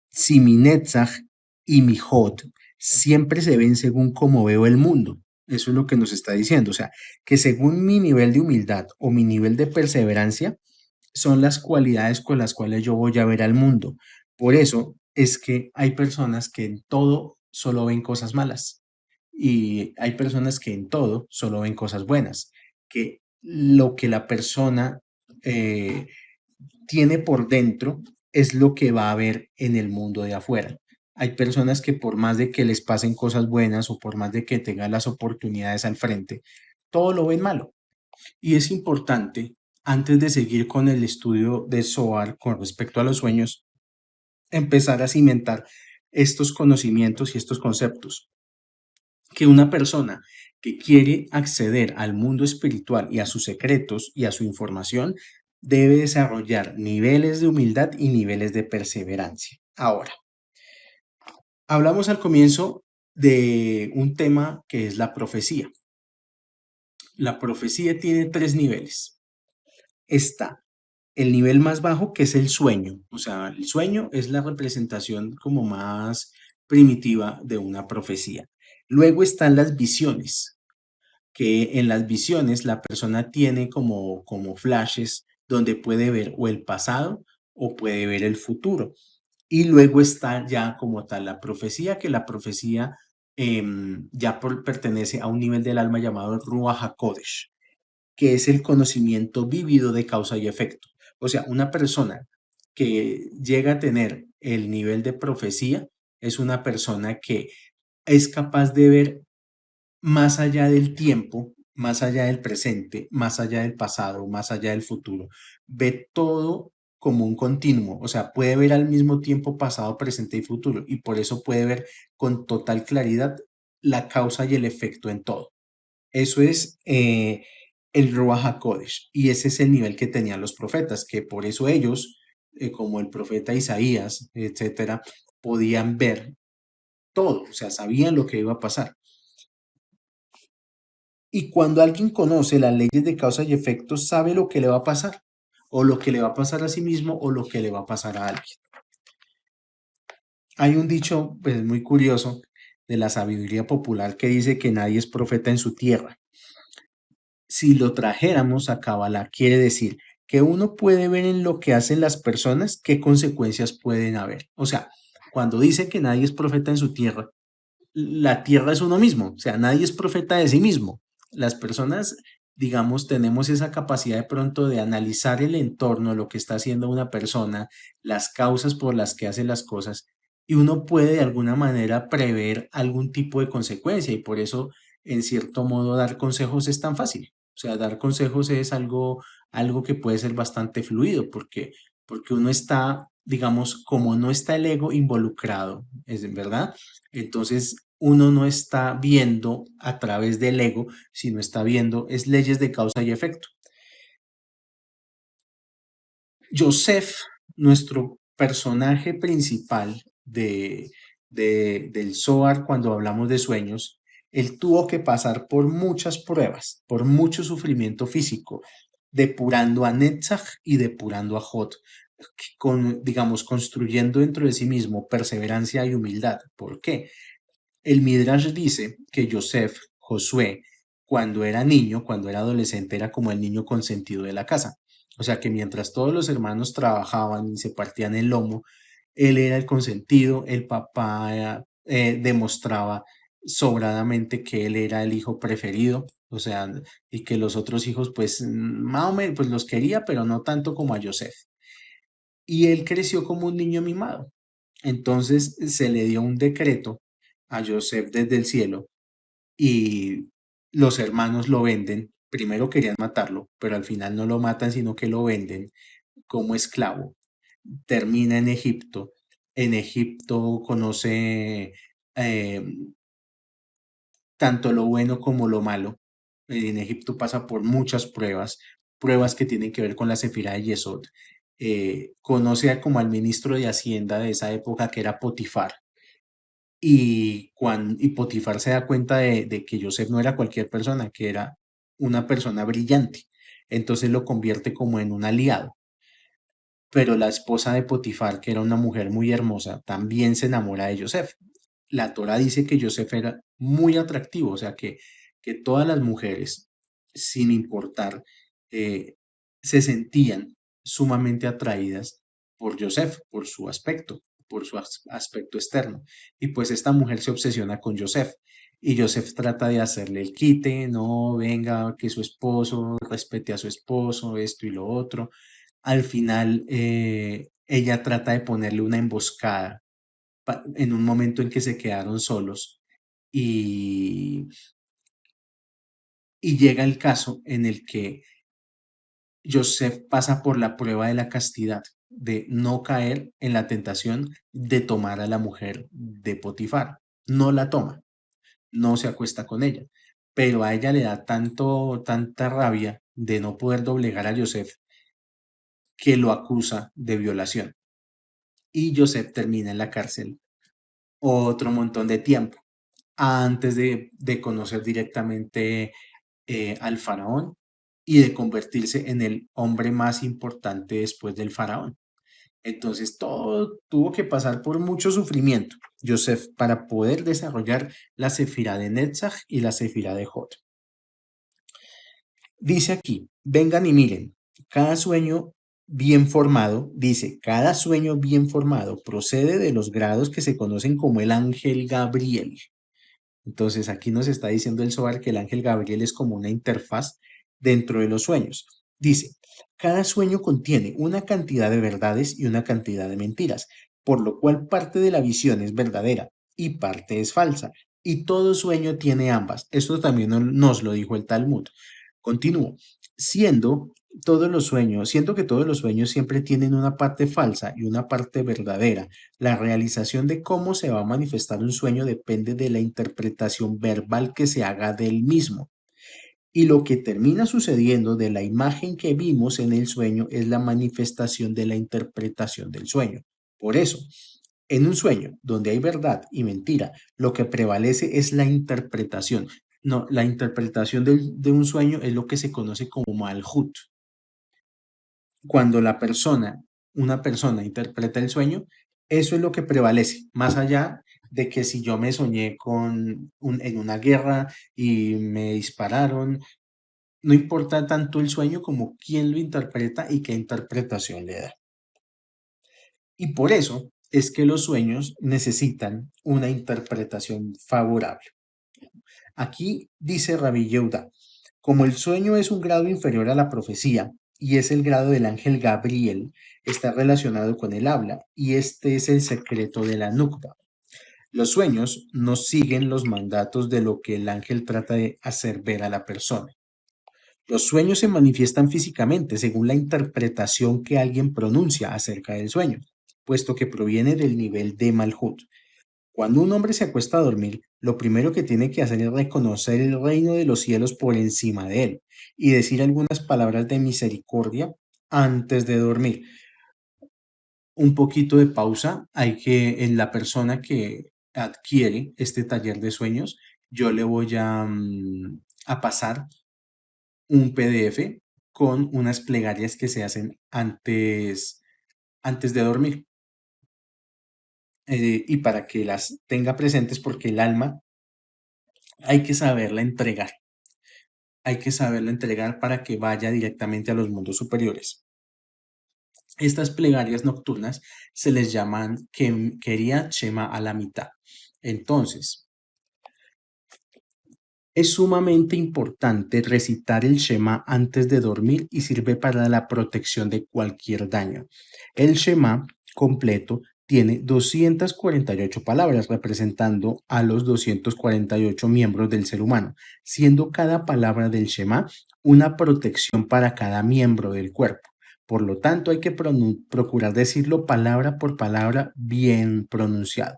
si mi Netzach y mi Hod siempre se ven según cómo veo el mundo, eso es lo que nos está diciendo. O sea, que según mi nivel de humildad o mi nivel de perseverancia, son las cualidades con las cuales yo voy a ver al mundo. Por eso es que hay personas que en todo solo ven cosas malas y hay personas que en todo solo ven cosas buenas, que lo que la persona eh, tiene por dentro es lo que va a ver en el mundo de afuera. Hay personas que por más de que les pasen cosas buenas o por más de que tengan las oportunidades al frente, todo lo ven malo. Y es importante, antes de seguir con el estudio de SOAR con respecto a los sueños, empezar a cimentar estos conocimientos y estos conceptos. Que una persona que quiere acceder al mundo espiritual y a sus secretos y a su información debe desarrollar niveles de humildad y niveles de perseverancia. Ahora, hablamos al comienzo de un tema que es la profecía. La profecía tiene tres niveles. Está el nivel más bajo, que es el sueño. O sea, el sueño es la representación como más primitiva de una profecía. Luego están las visiones, que en las visiones la persona tiene como flashes donde puede ver o el pasado o puede ver el futuro. Y luego está ya como tal la profecía, que la profecía ya pertenece a un nivel del alma llamado Ruach HaKodesh, que es el conocimiento vívido de causa y efecto. O sea, una persona que llega a tener el nivel de profecía es una persona que es capaz de ver más allá del tiempo, más allá del presente, más allá del pasado, más allá del futuro. Ve todo como un continuo, o sea, puede ver al mismo tiempo pasado, presente y futuro, y por eso puede ver con total claridad la causa y el efecto en todo. Eso es el Ruach HaKodesh, y ese es el nivel que tenían los profetas, que por eso ellos, como el profeta Isaías, etcétera, podían ver todo, o sea, sabían lo que iba a pasar. Y cuando alguien conoce las leyes de causa y efecto, sabe lo que le va a pasar, o lo que le va a pasar a sí mismo, o lo que le va a pasar a alguien. Hay un dicho, pues, muy curioso de la sabiduría popular que dice que nadie es profeta en su tierra. Si lo trajéramos a Kabbalah, quiere decir que uno puede ver en lo que hacen las personas qué consecuencias pueden haber. O sea, cuando dice que nadie es profeta en su tierra, la tierra es uno mismo, o sea, nadie es profeta de sí mismo. Las personas, digamos, tenemos esa capacidad de pronto de analizar el entorno, lo que está haciendo una persona, las causas por las que hace las cosas, y uno puede de alguna manera prever algún tipo de consecuencia, y por eso, en cierto modo, dar consejos es tan fácil. O sea, dar consejos es algo que puede ser bastante fluido, porque uno está, digamos, como no está el ego involucrado, es verdad. Entonces, uno no está viendo a través del ego, sino está viendo es leyes de causa y efecto. Joseph, nuestro personaje principal del Zohar cuando hablamos de sueños, él tuvo que pasar por muchas pruebas, por mucho sufrimiento físico, depurando a Netzach y depurando a Hod, digamos, construyendo dentro de sí mismo perseverancia y humildad. ¿Por qué? El Midrash dice que Josué, cuando era niño, cuando era adolescente, era como el niño consentido de la casa. O sea que mientras todos los hermanos trabajaban y se partían el lomo, él era el consentido, el papá demostraba sobradamente que él era el hijo preferido, o sea, y que los otros hijos, pues, más o menos, pues los quería, pero no tanto como a Joseph. y él creció como un niño mimado. Entonces se le dio un decreto a Joseph desde el cielo y los hermanos lo venden. Primero querían matarlo, pero al final no lo matan, sino que lo venden como esclavo. Termina en Egipto. En Egipto conoce eh, tanto lo bueno como lo malo. En Egipto pasa por muchas pruebas, pruebas que tienen que ver con la Sefirá de Yesod. Conoce como al ministro de Hacienda de esa época que era Potifar. Y Potifar se da cuenta de que Joseph no era cualquier persona, que era una persona brillante. Entonces lo convierte como en un aliado. Pero la esposa de Potifar, que era una mujer muy hermosa, también se enamora de Joseph. La Torá dice que Joseph era muy atractivo, o sea que todas las mujeres, sin importar, eh, se sentían sumamente atraídas por Joseph, por su aspecto, por su aspecto externo. Y pues esta mujer se obsesiona con Joseph. Y Joseph trata de hacerle el quite, no, venga, que su esposo respete a su esposo, esto y lo otro. Al final, ella trata de ponerle una emboscada en un momento en que se quedaron solos y, y llega el caso en el que Joseph pasa por la prueba de la castidad, de no caer en la tentación de tomar a la mujer de Potifar. No la toma, no se acuesta con ella, pero a ella le da tanta rabia de no poder doblegar a Joseph que lo acusa de violación. Y Joseph termina en la cárcel otro montón de tiempo antes de conocer directamente al faraón y de convertirse en el hombre más importante después del faraón. Entonces todo tuvo que pasar por mucho sufrimiento, Joseph, para poder desarrollar la Sefirá de Netzach y la Sefirá de Jod. Dice aquí, vengan y miren, cada sueño bien formado, dice, cada sueño bien formado procede de los grados que se conocen como el ángel Gabriel. Entonces aquí nos está diciendo el Zohar que el ángel Gabriel es como una interfaz dentro de los sueños. Dice, cada sueño contiene una cantidad de verdades y una cantidad de mentiras, por lo cual parte de la visión es verdadera y parte es falsa. Y todo sueño tiene ambas. Esto también nos lo dijo el Talmud. Continúo. Siendo siento que todos los sueños siempre tienen una parte falsa y una parte verdadera. La realización de cómo se va a manifestar un sueño depende de la interpretación verbal que se haga del mismo. Y lo que termina sucediendo de la imagen que vimos en el sueño es la manifestación de la interpretación del sueño. Por eso, en un sueño donde hay verdad y mentira, lo que prevalece es la interpretación. No, la interpretación de un sueño es lo que se conoce como malhut. Cuando una persona interpreta el sueño, eso es lo que prevalece, más allá de que si yo me soñé en una guerra y me dispararon, no importa tanto el sueño como quién lo interpreta y qué interpretación le da. Y por eso es que los sueños necesitan una interpretación favorable. Aquí dice Rabbi Yehuda, como el sueño es un grado inferior a la profecía y es el grado del ángel Gabriel, está relacionado con el habla y este es el secreto de la nukba. Los sueños no siguen los mandatos de lo que el ángel trata de hacer ver a la persona. Los sueños se manifiestan físicamente según la interpretación que alguien pronuncia acerca del sueño, puesto que proviene del nivel de Malhut. Cuando un hombre se acuesta a dormir, lo primero que tiene que hacer es reconocer el reino de los cielos por encima de él y decir algunas palabras de misericordia antes de dormir. Un poquito de pausa, en la persona que adquiere este taller de sueños, yo le voy a pasar un PDF con unas plegarias que se hacen antes de dormir, y para que las tenga presentes porque el alma hay que saberla entregar. Hay que saberla entregar para que vaya directamente a los mundos superiores. Estas plegarias nocturnas se les llaman Quería Shema a la mitad. Entonces, Es sumamente importante recitar el Shema antes de dormir y sirve para la protección de cualquier daño. El Shema completo tiene 248 palabras representando a los 248 miembros del ser humano, siendo cada palabra del Shema una protección para cada miembro del cuerpo. Por lo tanto, hay que procurar decirlo palabra por palabra bien pronunciado.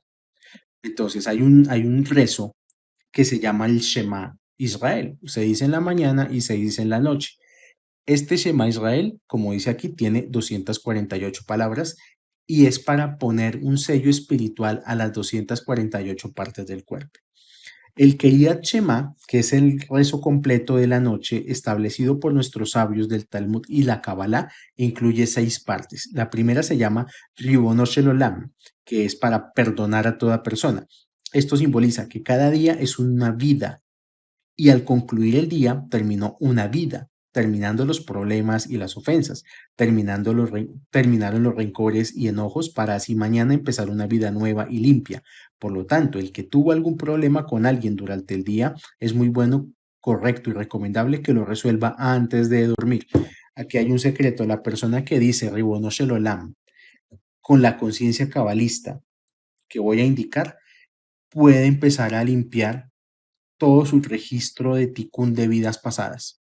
Entonces, hay un rezo que se llama el Shema Israel. Se dice en la mañana y se dice en la noche. Este Shema Israel, como dice aquí, tiene 248 palabras y es para poner un sello espiritual a las 248 partes del cuerpo. El Kriyat Shema, que es el rezo completo de la noche establecido por nuestros sabios del Talmud y la Kabbalah, incluye 6 partes. La primera se llama Ribono Shel Olam, que es para perdonar a toda persona. Esto simboliza que cada día es una vida y al concluir el día terminó una vida, terminando los problemas y las ofensas, terminaron los rencores y enojos para así mañana empezar una vida nueva y limpia. Por lo tanto, el que tuvo algún problema con alguien durante el día es muy bueno, correcto y recomendable que lo resuelva antes de dormir. Aquí hay un secreto, la persona que dice Ribono Shel Olam con la conciencia cabalista que voy a indicar puede empezar a limpiar todo su registro de ticún de vidas pasadas.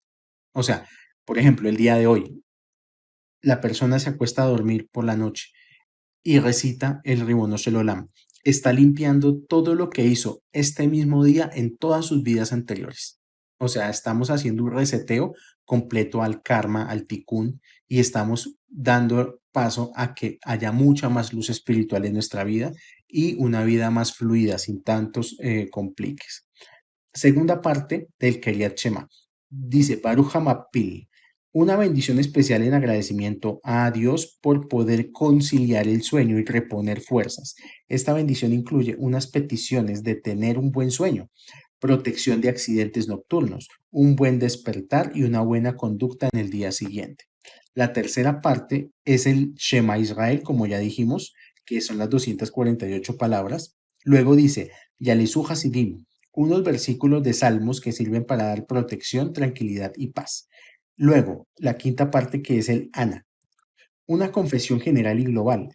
O sea, por ejemplo, el día de hoy, la persona se acuesta a dormir por la noche y recita el Ribono Shel Olam. Está limpiando todo lo que hizo este mismo día en todas sus vidas anteriores. O sea, estamos haciendo un reseteo completo al karma, al ticún, y estamos dando paso a que haya mucha más luz espiritual en nuestra vida y una vida más fluida, sin tantos compliques. Segunda parte del Kriyat Shema. Dice Baruch Hamapil, una bendición especial en agradecimiento a Dios por poder conciliar el sueño y reponer fuerzas. Esta bendición incluye unas peticiones de tener un buen sueño, protección de accidentes nocturnos, un buen despertar y una buena conducta en el día siguiente. La tercera parte es el Shema Israel, como ya dijimos, que son las 248 palabras. Luego dice, Yalisu Hasidim, unos versículos de salmos que sirven para dar protección, tranquilidad y paz. Luego, la quinta parte que es el Ana, una confesión general y global,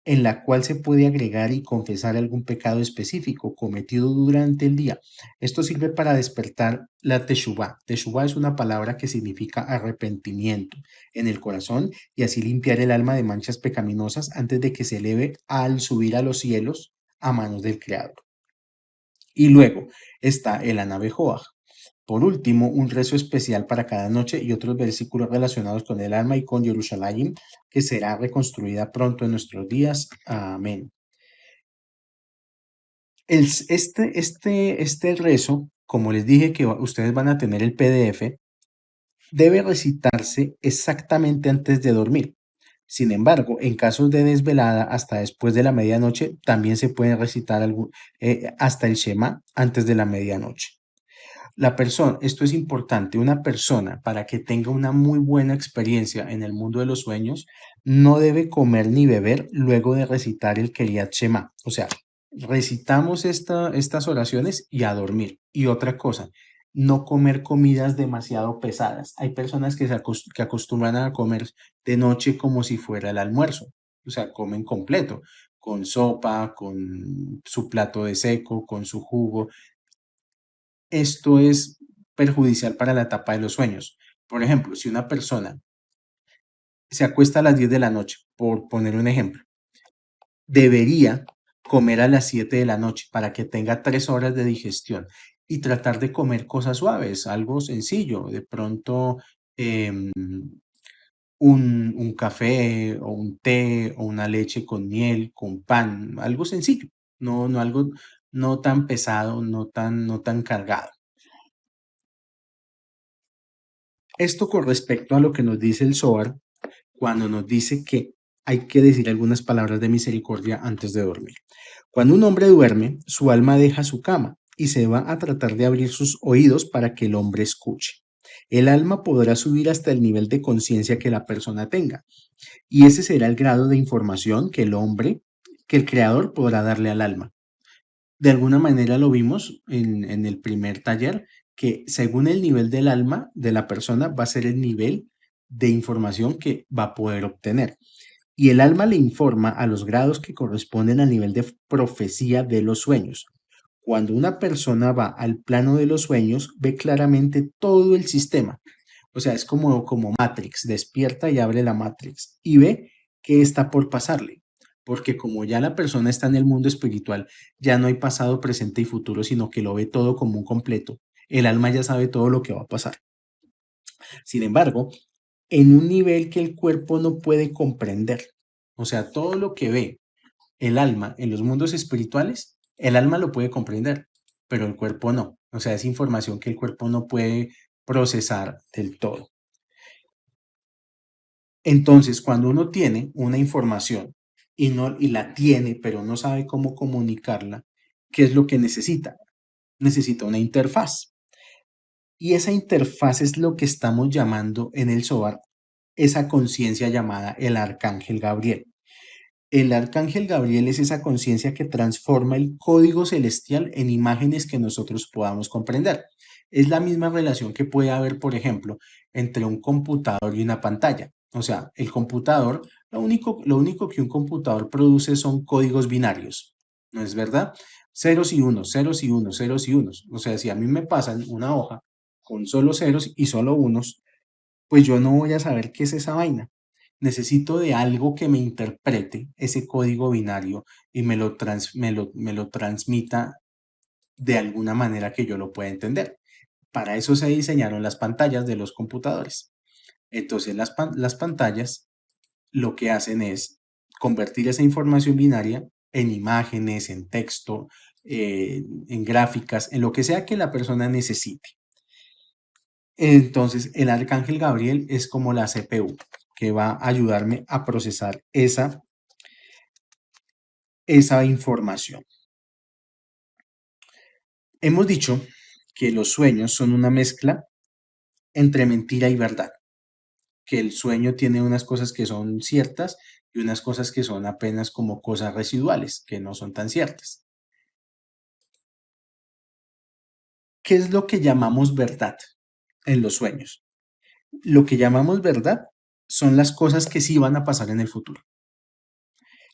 en la cual se puede agregar y confesar algún pecado específico cometido durante el día. Esto sirve para despertar la Teshuvah. Teshuvah es una palabra que significa arrepentimiento en el corazón y así limpiar el alma de manchas pecaminosas antes de que se eleve al subir a los cielos a manos del Creador. Y luego está el Anabejoa. Por último, un rezo especial para cada noche y otros versículos relacionados con el alma y con Jerusalén, que será reconstruida pronto en nuestros días. Amén. Este rezo, como les dije que ustedes van a tener el PDF, debe recitarse exactamente antes de dormir. Sin embargo, en casos de desvelada hasta después de la medianoche, también se puede recitar hasta el Shema antes de la medianoche. Esto es importante, una persona para que tenga una muy buena experiencia en el mundo de los sueños, no debe comer ni beber luego de recitar el Kriyat Shema. O sea, recitamos estas oraciones y a dormir. Y otra cosa, no comer comidas demasiado pesadas. Hay personas que acostumbran a comer de noche como si fuera el almuerzo. O sea, comen completo, con sopa, con su plato de seco, con su jugo. Esto es perjudicial para la etapa de los sueños. Por ejemplo, si una persona se acuesta a las 10 de la noche, por poner un ejemplo, debería comer a las 7 de la noche para que tenga 3 horas de digestión y tratar de comer cosas suaves, algo sencillo, de pronto un café o un té o una leche con miel, con pan, algo sencillo, no algo no tan pesado, no tan cargado. Esto con respecto a lo que nos dice el Zohar cuando nos dice que hay que decir algunas palabras de misericordia antes de dormir. Cuando un hombre duerme, su alma deja su cama y se va a tratar de abrir sus oídos para que el hombre escuche. El alma podrá subir hasta el nivel de conciencia que la persona tenga, y ese será el grado de información que el creador podrá darle al alma. De alguna manera lo vimos en el primer taller, que según el nivel del alma de la persona va a ser el nivel de información que va a poder obtener. Y el alma le informa a los grados que corresponden al nivel de profecía de los sueños. Cuando una persona va al plano de los sueños, ve claramente todo el sistema. O sea, es como Matrix, despierta y abre la Matrix y ve qué está por pasarle. Porque como ya la persona está en el mundo espiritual, ya no hay pasado, presente y futuro, sino que lo ve todo como un completo. El alma ya sabe todo lo que va a pasar. Sin embargo, en un nivel que el cuerpo no puede comprender, o sea, todo lo que ve el alma en los mundos espirituales, el alma lo puede comprender, pero el cuerpo no. O sea, es información que el cuerpo no puede procesar del todo. Entonces, cuando uno tiene una información y la tiene, pero no sabe cómo comunicarla, ¿qué es lo que necesita? Necesita una interfaz. Y esa interfaz es lo que estamos llamando en el Zohar, esa conciencia llamada el Arcángel Gabriel. El Arcángel Gabriel es esa conciencia que transforma el código celestial en imágenes que nosotros podamos comprender. Es la misma relación que puede haber, por ejemplo, entre un computador y una pantalla. O sea, el computador, lo único que un computador produce son códigos binarios, ¿no es verdad? Ceros y unos, ceros y unos, ceros y unos. O sea, si a mí me pasan una hoja con solo ceros y solo unos, pues yo no voy a saber qué es esa vaina. Necesito de algo que me interprete ese código binario y me lo transmita de alguna manera que yo lo pueda entender. Para eso se diseñaron las pantallas de los computadores. Entonces las pantallas lo que hacen es convertir esa información binaria en imágenes, en texto, en gráficas, en lo que sea que la persona necesite. Entonces, el arcángel Gabriel es como la CPU que va a ayudarme a procesar esa información. Hemos dicho que los sueños son una mezcla entre mentira y verdad, que el sueño tiene unas cosas que son ciertas y unas cosas que son apenas como cosas residuales, que no son tan ciertas. ¿Qué es lo que llamamos verdad en los sueños? Lo que llamamos verdad son las cosas que sí van a pasar en el futuro.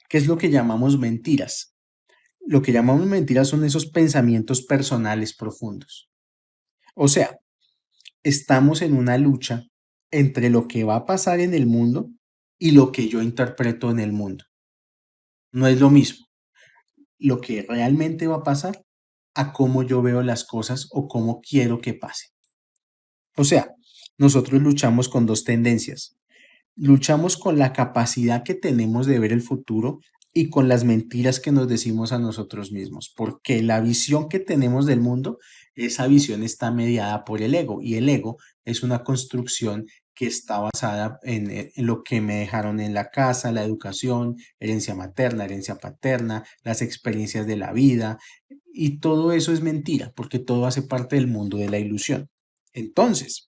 ¿Qué es lo que llamamos mentiras? Lo que llamamos mentiras son esos pensamientos personales profundos. O sea, estamos en una lucha entre lo que va a pasar en el mundo y lo que yo interpreto en el mundo. No es lo mismo lo que realmente va a pasar a cómo yo veo las cosas o cómo quiero que pase. O sea, nosotros luchamos con dos tendencias. Luchamos con la capacidad que tenemos de ver el futuro y con las mentiras que nos decimos a nosotros mismos, porque la visión que tenemos del mundo, esa visión está mediada por el ego y el ego es una construcción que está basada en lo que me dejaron en la casa, la educación, herencia materna, herencia paterna, las experiencias de la vida y todo eso es mentira, porque todo hace parte del mundo de la ilusión. Entonces,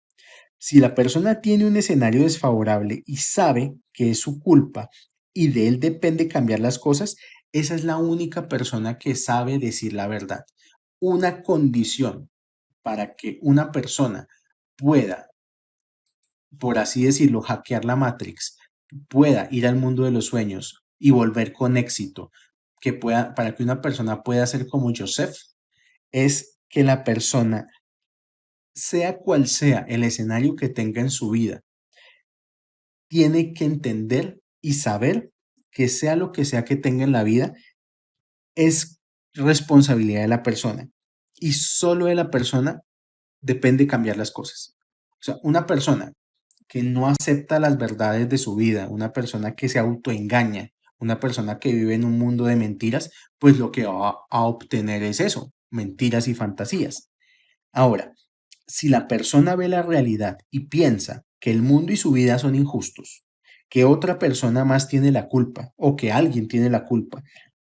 si la persona tiene un escenario desfavorable y sabe que es su culpa y de él depende cambiar las cosas, esa es la única persona que sabe decir la verdad. Una condición para que una persona pueda, por así decirlo, hackear la Matrix, pueda ir al mundo de los sueños y volver con éxito, para que una persona pueda ser como Joseph, es que la persona, sea cual sea el escenario que tenga en su vida, tiene que entender y saber que sea lo que sea que tenga en la vida, es responsabilidad de la persona y solo de la persona depende cambiar las cosas. O sea, una persona que no acepta las verdades de su vida, una persona que se autoengaña, una persona que vive en un mundo de mentiras, pues lo que va a obtener es eso, mentiras y fantasías. Ahora, si la persona ve la realidad y piensa que el mundo y su vida son injustos, que otra persona más tiene la culpa o que alguien tiene la culpa,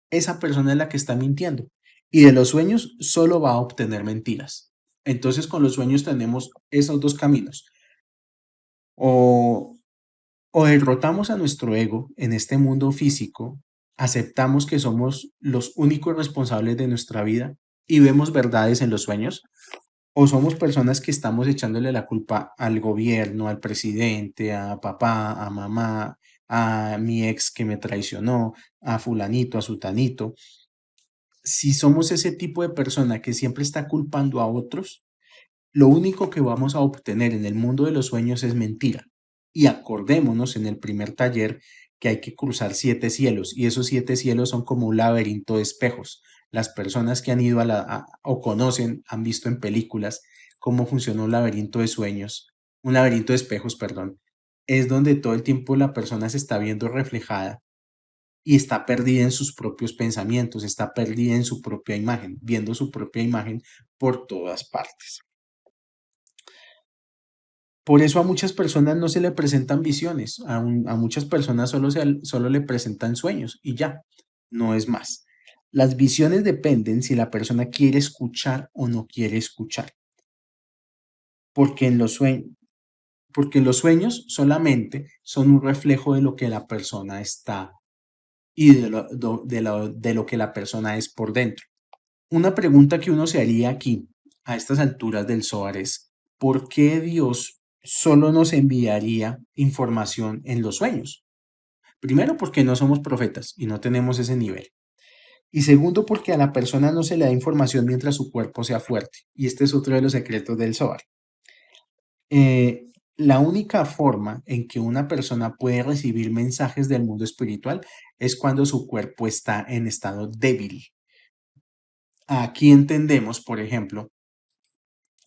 esa persona es la que está mintiendo. Y de los sueños solo va a obtener mentiras. Entonces con los sueños tenemos esos dos caminos. O, o derrotamos a nuestro ego en este mundo físico, aceptamos que somos los únicos responsables de nuestra vida y vemos verdades en los sueños, o somos personas que estamos echándole la culpa al gobierno, al presidente, a papá, a mamá, a mi ex que me traicionó, a fulanito, a sutanito. Si somos ese tipo de persona que siempre está culpando a otros, lo único que vamos a obtener en el mundo de los sueños es mentira. Y acordémonos en el primer taller que hay que cruzar 7 cielos y esos 7 cielos son como un laberinto de espejos. Las personas que han ido o conocen, han visto en películas cómo funciona un laberinto de sueños, un laberinto de espejos, perdón, es donde todo el tiempo la persona se está viendo reflejada y está perdida en sus propios pensamientos, está perdida en su propia imagen, viendo su propia imagen por todas partes. Por eso a muchas personas no se le presentan visiones, a muchas personas solo le presentan sueños y ya, no es más. Las visiones dependen si la persona quiere escuchar o no quiere escuchar, porque en los sueños, porque los sueños solamente son un reflejo de lo que la persona está y de lo que la persona es por dentro. Una pregunta que uno se haría aquí, a estas alturas del Zohar, es: ¿por qué Dios solo nos enviaría información en los sueños? Primero, porque no somos profetas y no tenemos ese nivel. Y segundo, porque a la persona no se le da información mientras su cuerpo sea fuerte. Y este es otro de los secretos del Zohar. La única forma en que una persona puede recibir mensajes del mundo espiritual es cuando su cuerpo está en estado débil. Aquí entendemos, por ejemplo,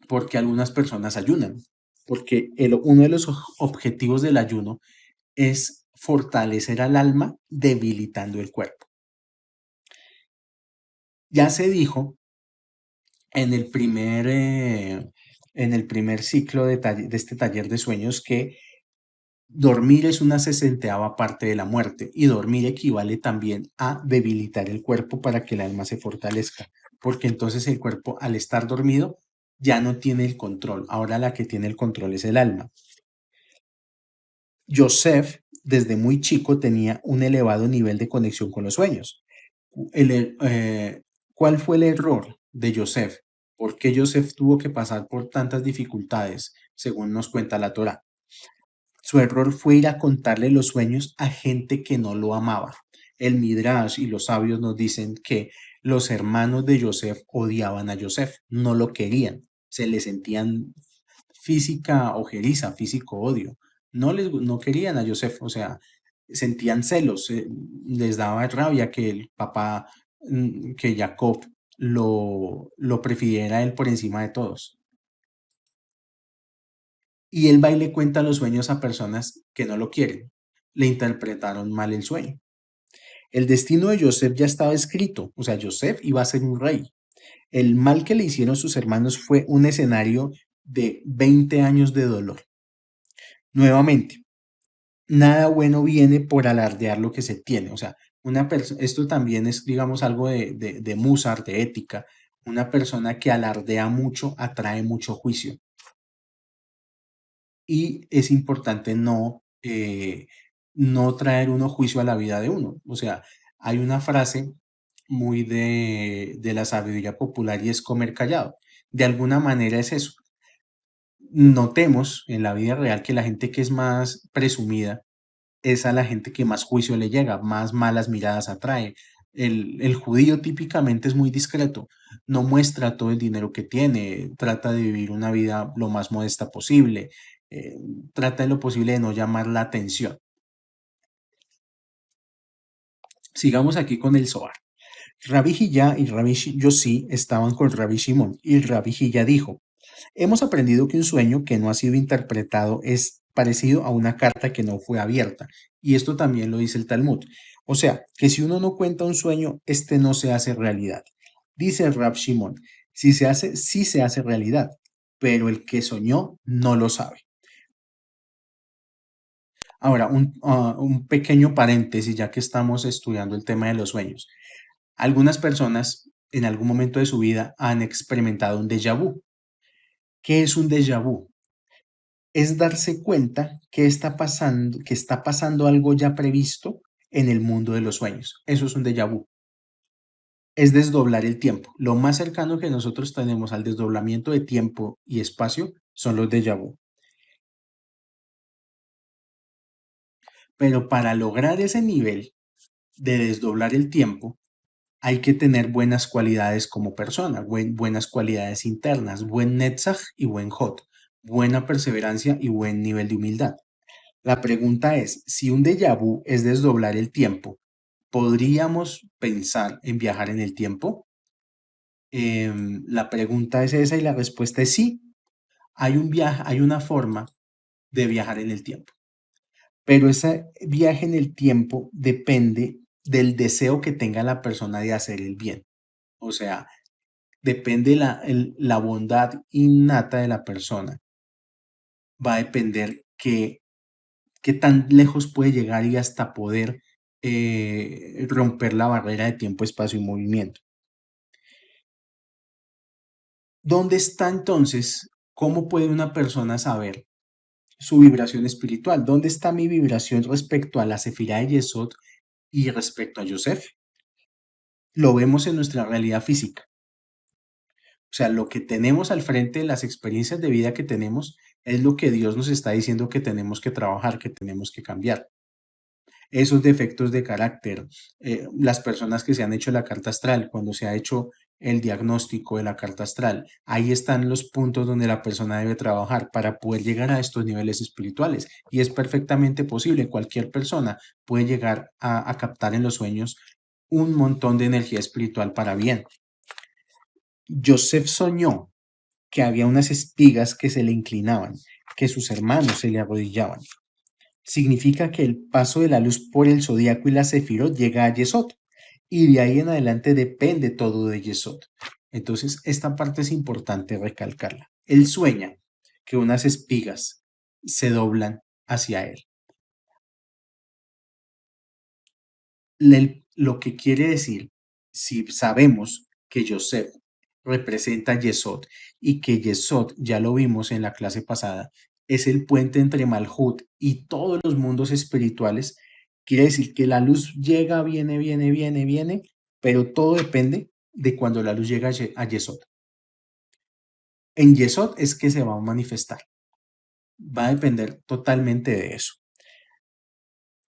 porque algunas personas ayunan, porque uno de los objetivos del ayuno es fortalecer al alma debilitando el cuerpo. Ya se dijo en el primer ciclo de este taller de sueños que dormir es una sesentava parte de la muerte y dormir equivale también a debilitar el cuerpo para que el alma se fortalezca, porque entonces el cuerpo al estar dormido ya no tiene el control, ahora la que tiene el control es el alma. Joseph, desde muy chico, tenía un elevado nivel de conexión con los sueños. ¿Cuál fue el error de Joseph? ¿Por qué Joseph tuvo que pasar por tantas dificultades, según nos cuenta la Torá? Su error fue ir a contarle los sueños a gente que no lo amaba. El Midrash y los sabios nos dicen que los hermanos de Joseph odiaban a Joseph, no lo querían, se le sentían física ojeriza, físico odio. No querían a Joseph, o sea, sentían celos, les daba rabia que el papá, que Jacob lo prefiriera a él por encima de todos. Y él va y le cuenta los sueños a personas que no lo quieren. Le interpretaron mal el sueño. El destino de Joseph ya estaba escrito, o sea, Joseph iba a ser un rey. El mal que le hicieron sus hermanos fue un escenario de 20 años de dolor. Nuevamente, nada bueno viene por alardear lo que se tiene. O sea, esto también es, digamos, algo de Musar, de ética. Una persona que alardea mucho atrae mucho juicio. Y es importante no traer uno juicio a la vida de uno. O sea, hay una frase muy de la sabiduría popular y es comer callado. De alguna manera es eso. Notemos en la vida real que la gente que es más presumida es a la gente que más juicio le llega, más malas miradas atrae. El judío típicamente es muy discreto, no muestra todo el dinero que tiene, trata de vivir una vida lo más modesta posible, eh, trata en lo posible de no llamar la atención. Sigamos aquí con el Zohar. Rabbi Hillá y Rabbi Yossi estaban con Rabbi Shimon y Rabbi Hillá dijo: hemos aprendido que un sueño que no ha sido interpretado es parecido a una carta que no fue abierta. Y esto también lo dice el Talmud. O sea, que si uno no cuenta un sueño, este no se hace realidad. Dice el Rab Shimon: si se hace, sí se hace realidad, pero el que soñó no lo sabe. Ahora, un pequeño paréntesis, ya que estamos estudiando el tema de los sueños. Algunas personas en algún momento de su vida han experimentado un déjà vu. ¿Qué es un déjà vu? Es darse cuenta que está pasando algo ya previsto en el mundo de los sueños. Eso es un déjà vu. es desdoblar el tiempo. Lo más cercano que nosotros tenemos al desdoblamiento de tiempo y espacio son los déjà vu. Pero para lograr ese nivel de desdoblar el tiempo, hay que tener buenas cualidades como persona, buenas cualidades internas, buen netzach y buen hot, buena perseverancia y buen nivel de humildad. La pregunta es, si un déjà vu es desdoblar el tiempo, ¿podríamos pensar en viajar en el tiempo? La pregunta es esa y la respuesta es sí. Hay un viaje, hay una forma de viajar en el tiempo, pero ese viaje en el tiempo depende del deseo que tenga la persona de hacer el bien. O sea, depende la bondad innata de la persona. Va a depender qué tan lejos puede llegar y hasta poder romper la barrera de tiempo, espacio y movimiento. ¿Dónde está entonces? ¿Cómo puede una persona saber su vibración espiritual? ¿Dónde está mi vibración respecto a la Sefirá de Yesod y respecto a Yosef? Lo vemos en nuestra realidad física. O sea, lo que tenemos al frente, las experiencias de vida que tenemos, es lo que Dios nos está diciendo que tenemos que trabajar, que tenemos que cambiar. Esos defectos de carácter, las personas que se han hecho la carta astral, cuando se ha hecho el diagnóstico de la carta astral, ahí están los puntos donde la persona debe trabajar para poder llegar a estos niveles espirituales. Y es perfectamente posible, cualquier persona puede llegar a captar en los sueños un montón de energía espiritual para bien. Joseph soñó que había unas espigas que se le inclinaban, que sus hermanos se le arrodillaban. Significa que el paso de la luz por el zodiaco y la sefirot llega a Yesod, y de ahí en adelante depende todo de Yesod. Entonces, esta parte es importante recalcarla. Él sueña que unas espigas se doblan hacia él. Lo que quiere decir, si sabemos que Yosef representa a Yesod y que Yesod, ya lo vimos en la clase pasada, es el puente entre Malhut y todos los mundos espirituales, quiere decir que la luz llega, viene, pero todo depende de cuando la luz llega a Yesod. En Yesod es que se va a manifestar. Va a depender totalmente de eso.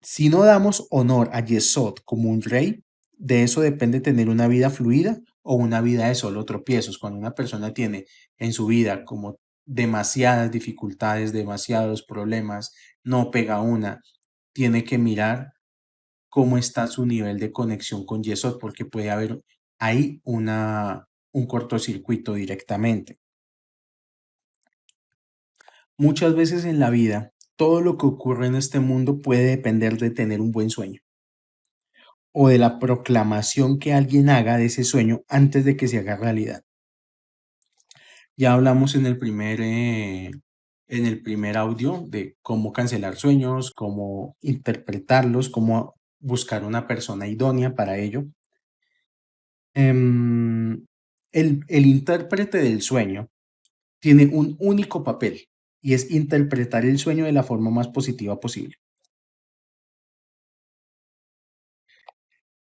Si no damos honor a Yesod como un rey, de eso depende tener una vida fluida o una vida de solo tropiezos. Cuando una persona tiene en su vida como demasiadas dificultades, demasiados problemas, no pega una, tiene que mirar cómo está su nivel de conexión con Yesod, porque puede haber ahí un cortocircuito directamente. Muchas veces en la vida, todo lo que ocurre en este mundo puede depender de tener un buen sueño o de la proclamación que alguien haga de ese sueño antes de que se haga realidad. Ya hablamos en el primer audio de cómo cancelar sueños, cómo interpretarlos, cómo buscar una persona idónea para ello. Em, el intérprete del sueño tiene un único papel y es interpretar el sueño de la forma más positiva posible.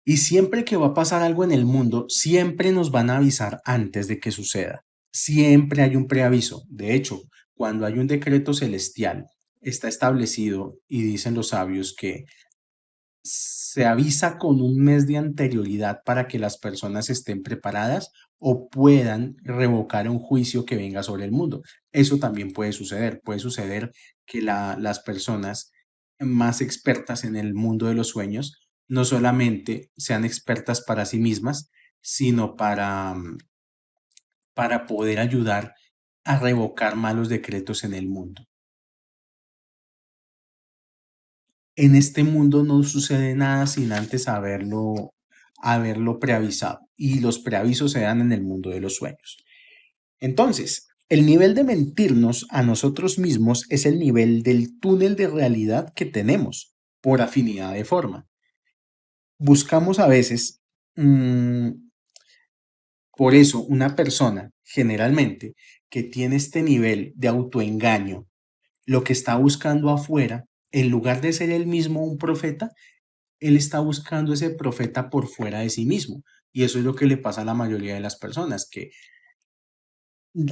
Y siempre que va a pasar algo en el mundo, siempre nos van a avisar antes de que suceda. Siempre hay un preaviso. De hecho, cuando hay un decreto celestial, está establecido y dicen los sabios que se avisa con un mes de anterioridad para que las personas estén preparadas o puedan revocar un juicio que venga sobre el mundo. Eso también puede suceder. Puede suceder que las personas más expertas en el mundo de los sueños no solamente sean expertas para sí mismas, sino para poder ayudar a revocar malos decretos en el mundo. En este mundo no sucede nada sin antes haberlo preavisado, y los preavisos se dan en el mundo de los sueños. Entonces, el nivel de mentirnos a nosotros mismos es el nivel del túnel de realidad que tenemos por afinidad de forma. Buscamos a veces, por eso, una persona generalmente que tiene este nivel de autoengaño, lo que está buscando afuera, en lugar de ser él mismo un profeta, él está buscando ese profeta por fuera de sí mismo. Y eso es lo que le pasa a la mayoría de las personas, que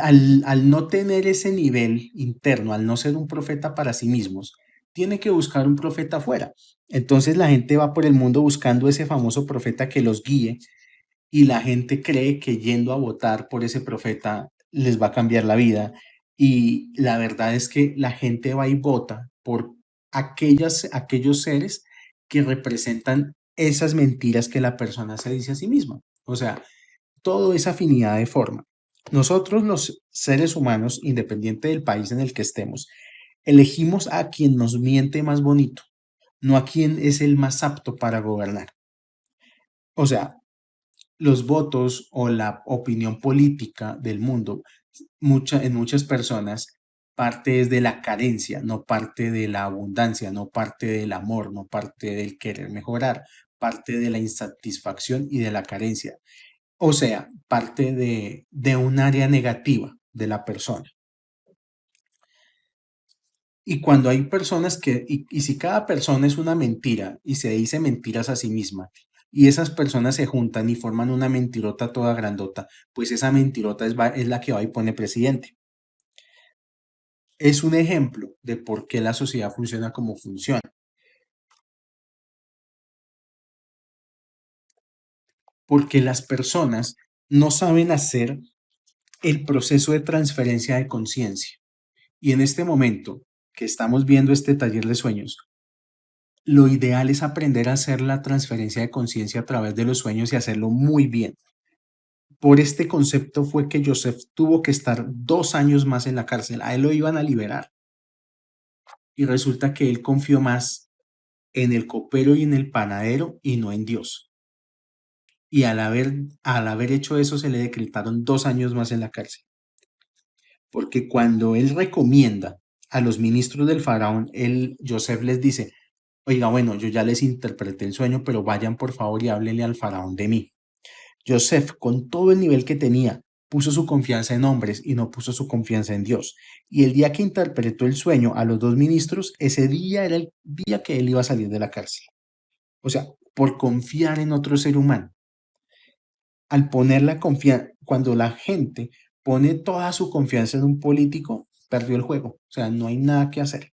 al no tener ese nivel interno, al no ser un profeta para sí mismos, tiene que buscar un profeta afuera. Entonces la gente va por el mundo buscando ese famoso profeta que los guíe y la gente cree que yendo a votar por ese profeta les va a cambiar la vida. Y la verdad es que la gente va y vota por aquellos seres que representan esas mentiras que la persona se dice a sí misma. O sea, todo es afinidad de forma. Nosotros los seres humanos, independiente del país en el que estemos, elegimos a quien nos miente más bonito, no a quien es el más apto para gobernar. O sea, los votos o la opinión política del mundo, en muchas personas, parte es de la carencia, no parte de la abundancia, no parte del amor, no parte del querer mejorar, parte de la insatisfacción y de la carencia. O sea, parte de un área negativa de la persona. Y cuando hay personas y si cada persona es una mentira y se dice mentiras a sí misma, y esas personas se juntan y forman una mentirota toda grandota, pues esa mentirota es la que va y pone presidente. Es un ejemplo de por qué la sociedad funciona como funciona. Porque las personas no saben hacer el proceso de transferencia de conciencia. Y en este momento que estamos viendo este taller de sueños, lo ideal es aprender a hacer la transferencia de conciencia a través de los sueños y hacerlo muy bien. Por este concepto fue que Joseph tuvo que estar 2 años más en la cárcel. A él lo iban a liberar. Y resulta que él confió más en el copero y en el panadero y no en Dios. Y al haber hecho eso se le decretaron 2 años más en la cárcel. Porque cuando él recomienda a los ministros del faraón, Joseph les dice, oiga, bueno, yo ya les interpreté el sueño, pero vayan por favor y háblenle al faraón de mí. Joseph, con todo el nivel que tenía, puso su confianza en hombres y no puso su confianza en Dios. Y el día que interpretó el sueño a los dos ministros, ese día era el día que él iba a salir de la cárcel. O sea, por confiar en otro ser humano. Al poner la confianza, cuando la gente pone toda su confianza en un político, perdió el juego. O sea, no hay nada que hacer.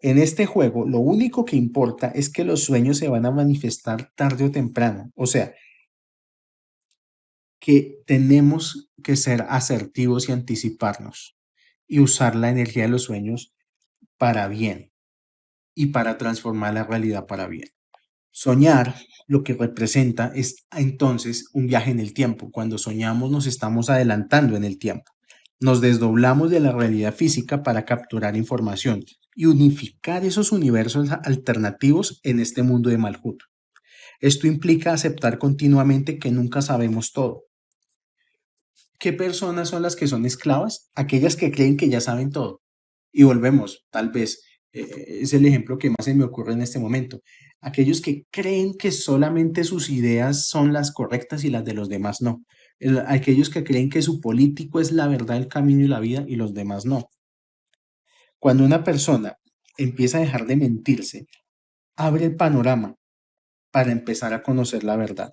En este juego, lo único que importa es que los sueños se van a manifestar tarde o temprano. O sea, que tenemos que ser asertivos y anticiparnos y usar la energía de los sueños para bien y para transformar la realidad para bien. Soñar lo que representa es entonces un viaje en el tiempo. Cuando soñamos nos estamos adelantando en el tiempo. Nos desdoblamos de la realidad física para capturar información y unificar esos universos alternativos en este mundo de Malhut. Esto implica aceptar continuamente que nunca sabemos todo. ¿Qué personas son las que son esclavas? Aquellas que creen que ya saben todo. Y volvemos, tal vez, es el ejemplo que más se me ocurre en este momento. Aquellos que creen que solamente sus ideas son las correctas y las de los demás no. Aquellos que creen que su político es la verdad, el camino y la vida y los demás no. Cuando una persona empieza a dejar de mentirse, abre el panorama para empezar a conocer la verdad.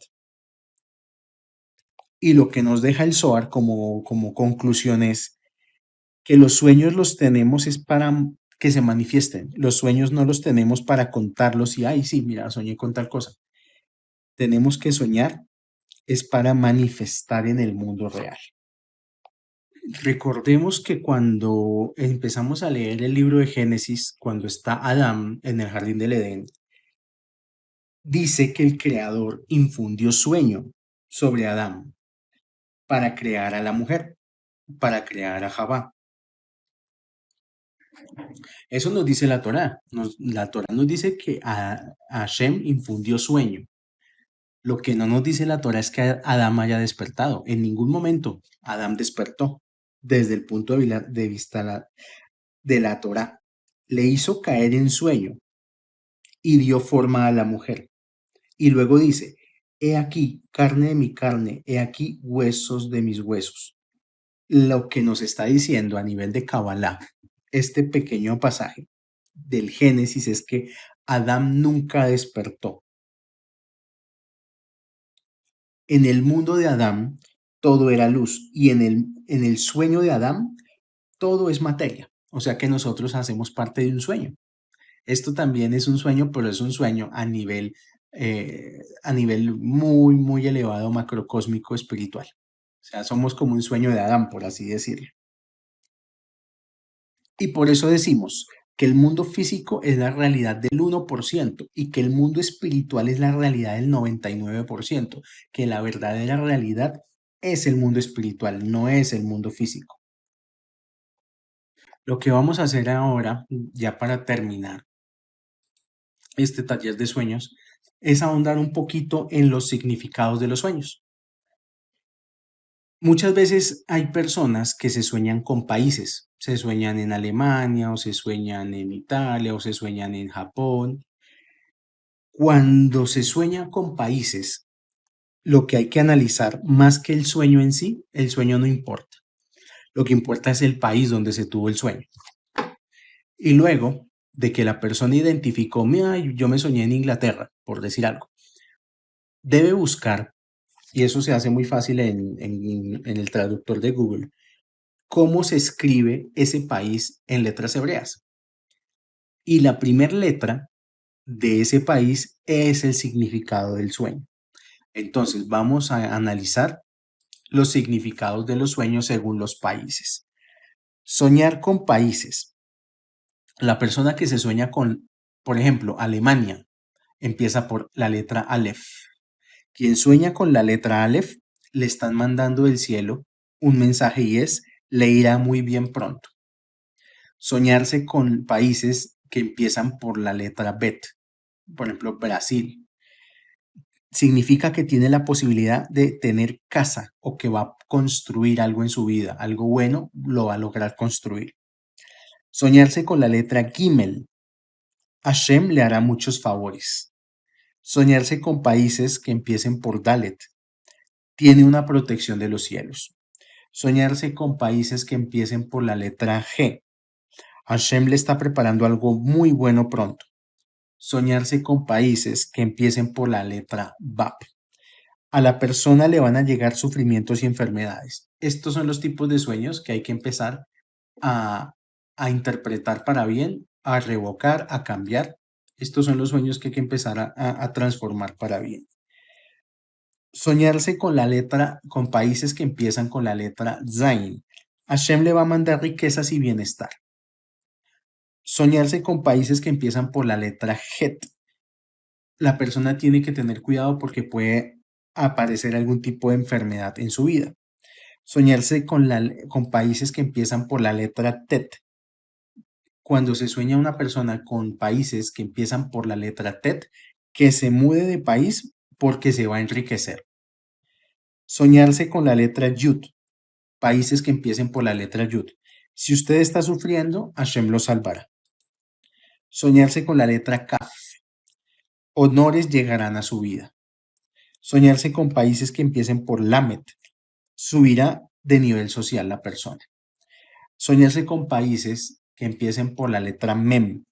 Y lo que nos deja el Zohar como conclusión es que los sueños los tenemos es para que se manifiesten. Los sueños no los tenemos para contarlos y, ay, sí, mira, soñé con tal cosa. Tenemos que soñar es para manifestar en el mundo real. Recordemos que cuando empezamos a leer el libro de Génesis, cuando está Adán en el jardín del Edén, dice que el creador infundió sueño sobre Adán para crear a la mujer, para crear a Javá. Eso nos dice la Torá. La Torá nos dice que a Hashem infundió sueño. Lo que no nos dice la Torá es que Adán haya despertado. En ningún momento Adán despertó. Desde el punto de vista de la Torá, le hizo caer en sueño y dio forma a la mujer. Y luego dice, he aquí carne de mi carne, he aquí huesos de mis huesos. Lo que nos está diciendo a nivel de Kabbalah, este pequeño pasaje del Génesis es que Adán nunca despertó. En el mundo de Adán, todo era luz y en el sueño de Adán, todo es materia. O sea que nosotros hacemos parte de un sueño. Esto también es un sueño, pero es un sueño a nivel muy, muy elevado, macrocósmico, espiritual. O sea, somos como un sueño de Adán, por así decirlo. Y por eso decimos que el mundo físico es la realidad del 1% y que el mundo espiritual es la realidad del 99%, que la verdadera realidad es el mundo espiritual, no es el mundo físico. Lo que vamos a hacer ahora, ya para terminar este taller de sueños, es ahondar un poquito en los significados de los sueños. Muchas veces hay personas que se sueñan con países, se sueñan en Alemania o se sueñan en Italia o se sueñan en Japón. Cuando se sueña con países, lo que hay que analizar más que el sueño en sí, el sueño no importa. Lo que importa es el país donde se tuvo el sueño. Y luego de que la persona identificó, mira, yo me soñé en Inglaterra, por decir algo, debe buscar, y eso se hace muy fácil en el traductor de Google, cómo se escribe ese país en letras hebreas. Y la primera letra de ese país es el significado del sueño. Entonces vamos a analizar los significados de los sueños según los países. Soñar con países. La persona que se sueña con, por ejemplo, Alemania, empieza por la letra Aleph. Quien sueña con la letra Aleph, le están mandando del cielo un mensaje y es, le irá muy bien pronto. Soñarse con países que empiezan por la letra Bet, por ejemplo, Brasil, significa que tiene la posibilidad de tener casa o que va a construir algo en su vida, algo bueno lo va a lograr construir. Soñarse con la letra Gimel, Hashem le hará muchos favores. Soñarse con países que empiecen por Dalet, tiene una protección de los cielos. Soñarse con países que empiecen por la letra G, Hashem le está preparando algo muy bueno pronto. Soñarse con países que empiecen por la letra Bab, a la persona le van a llegar sufrimientos y enfermedades. Estos son los tipos de sueños que hay que empezar a, a interpretar para bien, a revocar, a cambiar. Estos son los sueños que hay que empezar a transformar para bien. Soñarse con la letra, con países que empiezan con la letra Zain. Hashem le va a mandar riquezas y bienestar. Soñarse con países que empiezan por la letra Het. La persona tiene que tener cuidado porque puede aparecer algún tipo de enfermedad en su vida. Soñarse con países que empiezan por la letra Tet. Cuando se sueña una persona con países que empiezan por la letra Tet, que se mude de país porque se va a enriquecer. Soñarse con la letra Yud, países que empiecen por la letra Yud. Si usted está sufriendo, Hashem lo salvará. Soñarse con la letra Kaf, honores llegarán a su vida. Soñarse con países que empiecen por Lamet, subirá de nivel social la persona. Soñarse con países que empiecen por la letra Mem,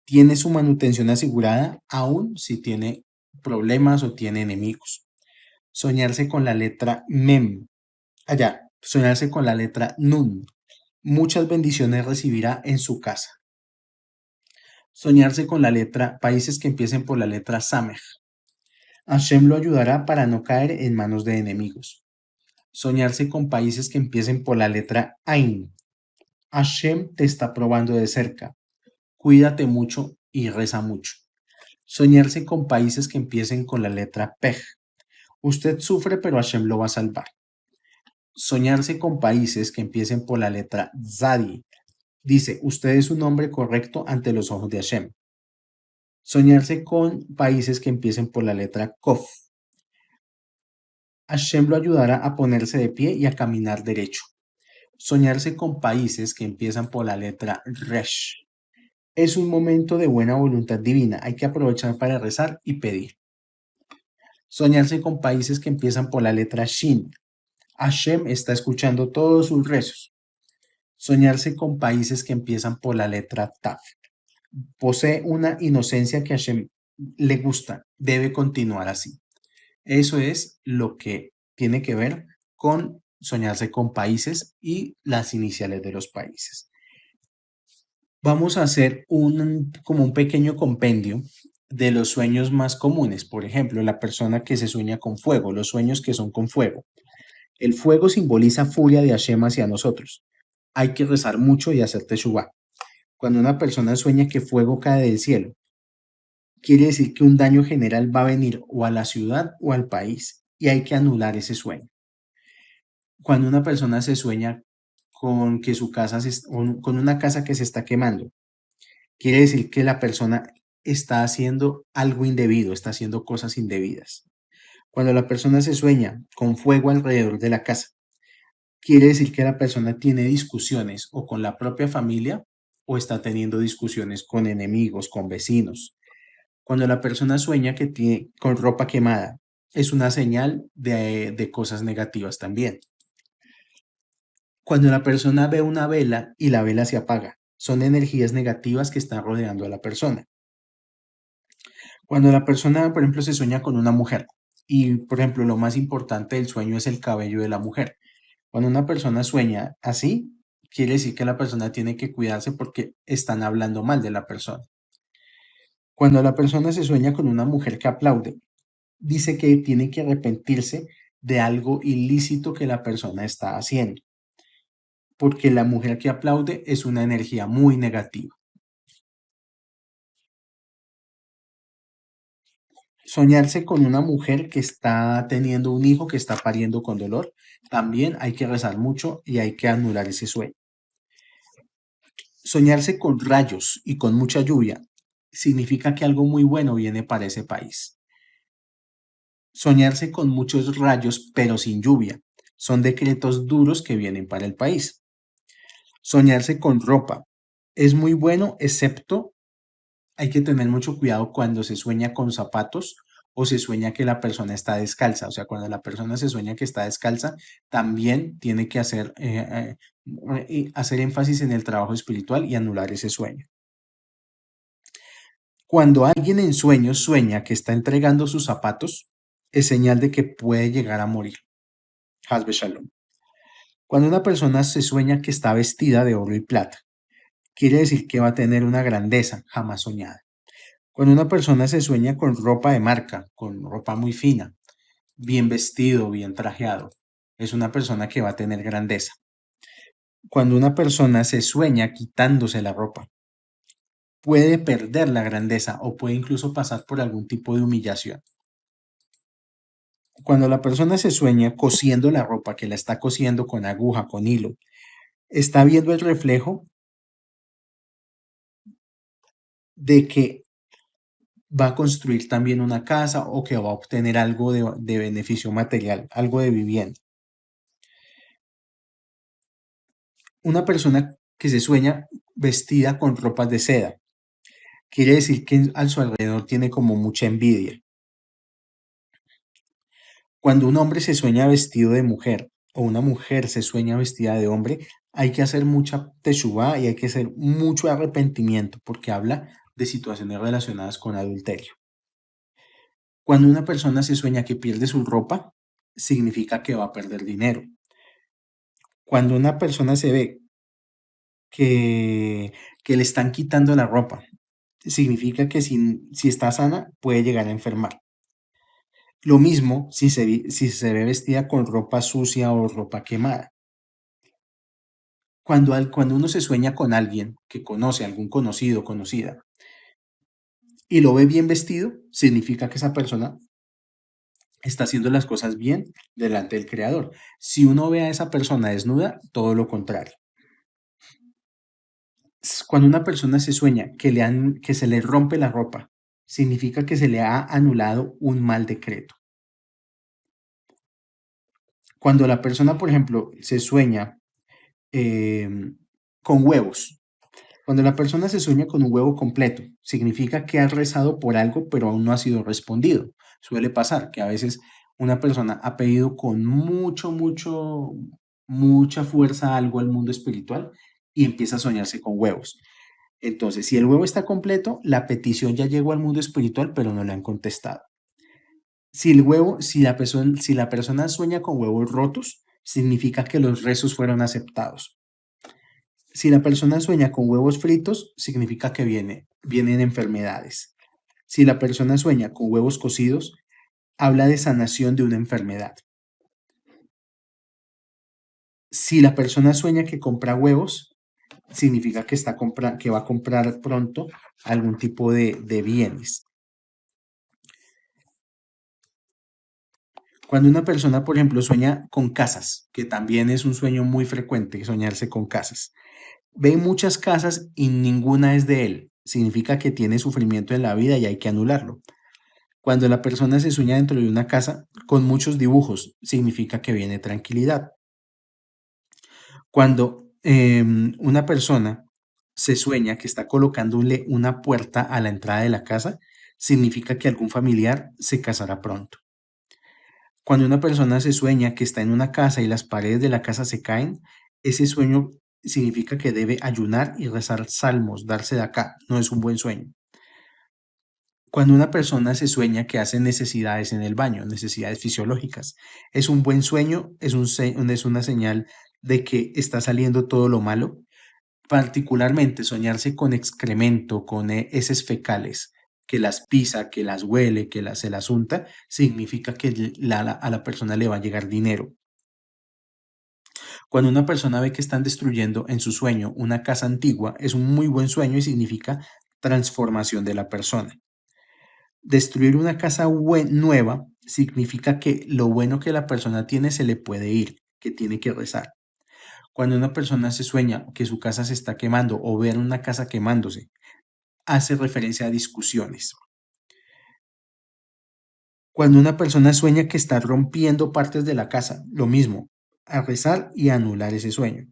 tiene su manutención asegurada aun si tiene problemas o tiene enemigos. Soñarse con la letra Mem, soñarse con la letra Nun, muchas bendiciones recibirá en su casa. Soñarse con la letra, países que empiecen por la letra Samej, Hashem lo ayudará para no caer en manos de enemigos. Soñarse con países que empiecen por la letra Ain, Hashem te está probando de cerca. Cuídate mucho y reza mucho. Soñarse con países que empiecen con la letra Pej. Usted sufre, pero Hashem lo va a salvar. Soñarse con países que empiecen por la letra Zadi. Dice, usted es un hombre correcto ante los ojos de Hashem. Soñarse con países que empiecen por la letra Kof. Hashem lo ayudará a ponerse de pie y a caminar derecho. Soñarse con países que empiezan por la letra Resh. Es un momento de buena voluntad divina. Hay que aprovechar para rezar y pedir. Soñarse con países que empiezan por la letra Shin. Hashem está escuchando todos sus rezos. Soñarse con países que empiezan por la letra Taf. Posee una inocencia que a Hashem le gusta. Debe continuar así. Eso es lo que tiene que ver con soñarse con países y las iniciales de los países. Vamos a hacer como un pequeño compendio de los sueños más comunes. Por ejemplo, la persona que se sueña con fuego, los sueños que son con fuego. El fuego simboliza furia de Hashem hacia nosotros. Hay que rezar mucho y hacer teshuvá. Cuando una persona sueña que fuego cae del cielo, quiere decir que un daño general va a venir o a la ciudad o al país y hay que anular ese sueño. Cuando una persona se sueña con que su casa con una casa que se está quemando, quiere decir que la persona está haciendo algo indebido, está haciendo cosas indebidas. Cuando la persona se sueña con fuego alrededor de la casa, quiere decir que la persona tiene discusiones o con la propia familia o está teniendo discusiones con enemigos, con vecinos. Cuando la persona sueña que tiene con ropa quemada, es una señal de cosas negativas también. Cuando la persona ve una vela y la vela se apaga, son energías negativas que están rodeando a la persona. Cuando la persona, por ejemplo, se sueña con una mujer y, por ejemplo, lo más importante del sueño es el cabello de la mujer. Cuando una persona sueña así, quiere decir que la persona tiene que cuidarse porque están hablando mal de la persona. Cuando la persona se sueña con una mujer que aplaude, dice que tiene que arrepentirse de algo ilícito que la persona está haciendo, porque la mujer que aplaude es una energía muy negativa. Soñarse con una mujer que está teniendo un hijo que está pariendo con dolor, también hay que rezar mucho y hay que anular ese sueño. Soñarse con rayos y con mucha lluvia significa que algo muy bueno viene para ese país. Soñarse con muchos rayos pero sin lluvia son decretos duros que vienen para el país. Soñarse con ropa es muy bueno, excepto hay que tener mucho cuidado cuando se sueña con zapatos o se sueña que la persona está descalza. O sea, cuando la persona se sueña que está descalza, también tiene que hacer énfasis en el trabajo espiritual y anular ese sueño. Cuando alguien en sueños sueña que está entregando sus zapatos, es señal de que puede llegar a morir. Hasbe Shalom. Cuando una persona se sueña que está vestida de oro y plata, quiere decir que va a tener una grandeza jamás soñada. Cuando una persona se sueña con ropa de marca, con ropa muy fina, bien vestido, bien trajeado, es una persona que va a tener grandeza. Cuando una persona se sueña quitándose la ropa, puede perder la grandeza o puede incluso pasar por algún tipo de humillación. Cuando la persona se sueña cosiendo la ropa, que la está cosiendo con aguja, con hilo, está viendo el reflejo de que va a construir también una casa o que va a obtener algo de beneficio material, algo de vivienda. Una persona que se sueña vestida con ropas de seda, quiere decir que a su alrededor tiene como mucha envidia. Cuando un hombre se sueña vestido de mujer o una mujer se sueña vestida de hombre, hay que hacer mucha teshuvá y hay que hacer mucho arrepentimiento porque habla de situaciones relacionadas con adulterio. Cuando una persona se sueña que pierde su ropa, significa que va a perder dinero. Cuando una persona se ve que le están quitando la ropa, significa que si está sana puede llegar a enfermar. Lo mismo si se ve vestida con ropa sucia o ropa quemada. Cuando uno se sueña con alguien que conoce, algún conocido, conocida, y lo ve bien vestido, significa que esa persona está haciendo las cosas bien delante del Creador. Si uno ve a esa persona desnuda, todo lo contrario. Cuando una persona se sueña que se le rompe la ropa, significa que se le ha anulado un mal decreto. Cuando la persona, por ejemplo, se sueña con huevos, cuando la persona se sueña con un huevo completo, significa que ha rezado por algo, pero aún no ha sido respondido. Suele pasar que a veces una persona ha pedido con mucha fuerza algo al mundo espiritual y empieza a soñarse con huevos. Entonces, si el huevo está completo, la petición ya llegó al mundo espiritual, pero no le han contestado. Si la persona sueña con huevos rotos, significa que los rezos fueron aceptados. Si la persona sueña con huevos fritos, significa que vienen enfermedades. Si la persona sueña con huevos cocidos, habla de sanación de una enfermedad. Si la persona sueña que compra huevos, significa que va a comprar pronto algún tipo de bienes. Cuando una persona, por ejemplo, sueña con casas, que también es un sueño muy frecuente, soñarse con casas, ve muchas casas y ninguna es de él, significa que tiene sufrimiento en la vida y hay que anularlo. Cuando la persona se sueña dentro de una casa con muchos dibujos, significa que viene tranquilidad. Cuando una persona se sueña que está colocándole una puerta a la entrada de la casa, significa que algún familiar se casará pronto. Cuando una persona se sueña que está en una casa y las paredes de la casa se caen, ese sueño significa que debe ayunar y rezar salmos, darse de acá. No es un buen sueño. Cuando una persona se sueña que hace necesidades en el baño, necesidades fisiológicas, es un buen sueño, es una señal de que está saliendo todo lo malo. Particularmente soñarse con excremento, con heces fecales, que las pisa, que las huele, se las unta, significa que a la persona le va a llegar dinero. Cuando una persona ve que están destruyendo en su sueño una casa antigua, es un muy buen sueño y significa transformación de la persona. Destruir una casa nueva significa que lo bueno que la persona tiene se le puede ir, que tiene que rezar. Cuando una persona se sueña que su casa se está quemando o ver una casa quemándose, hace referencia a discusiones. Cuando una persona sueña que está rompiendo partes de la casa, lo mismo, a rezar y a anular ese sueño.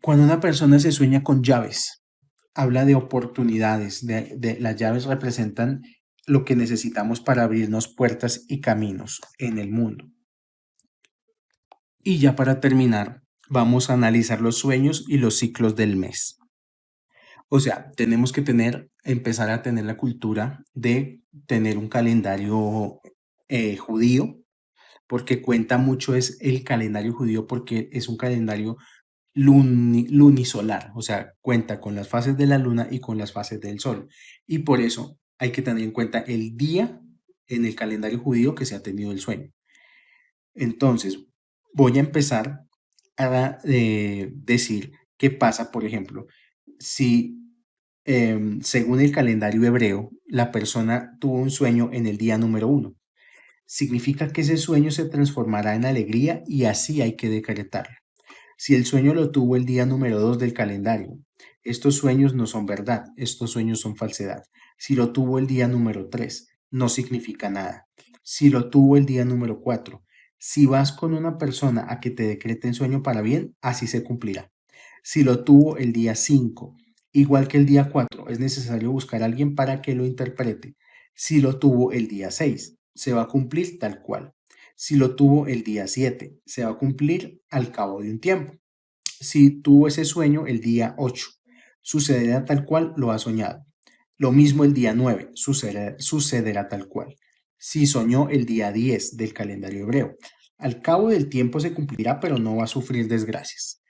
Cuando una persona se sueña con llaves, habla de oportunidades, las llaves representan lo que necesitamos para abrirnos puertas y caminos en el mundo. Y ya para terminar, vamos a analizar los sueños y los ciclos del mes. O sea, tenemos que empezar a tener la cultura de tener un calendario judío, porque cuenta mucho es el calendario judío, porque es un calendario lunisolar, o sea, cuenta con las fases de la luna y con las fases del sol. Y por eso hay que tener en cuenta el día en el calendario judío que se ha tenido el sueño. Entonces, voy a empezar a decir qué pasa, por ejemplo, si según el calendario hebreo, la persona tuvo un sueño en el día número 1. Significa que ese sueño se transformará en alegría y así hay que decretarlo. Si el sueño lo tuvo el día número 2 del calendario, estos sueños no son verdad, estos sueños son falsedad. Si lo tuvo el día número 3, no significa nada. Si lo tuvo el día número 4, si vas con una persona a que te decreten sueño para bien, así se cumplirá. Si lo tuvo el día 5, igual que el día 4, es necesario buscar a alguien para que lo interprete. Si lo tuvo el día 6, se va a cumplir tal cual. Si lo tuvo el día 7, se va a cumplir al cabo de un tiempo. Si tuvo ese sueño el día 8, sucederá tal cual lo ha soñado. Lo mismo el día 9, sucederá tal cual. Si soñó el día 10 del calendario hebreo, al cabo del tiempo se cumplirá, pero no va a sufrir desgracias.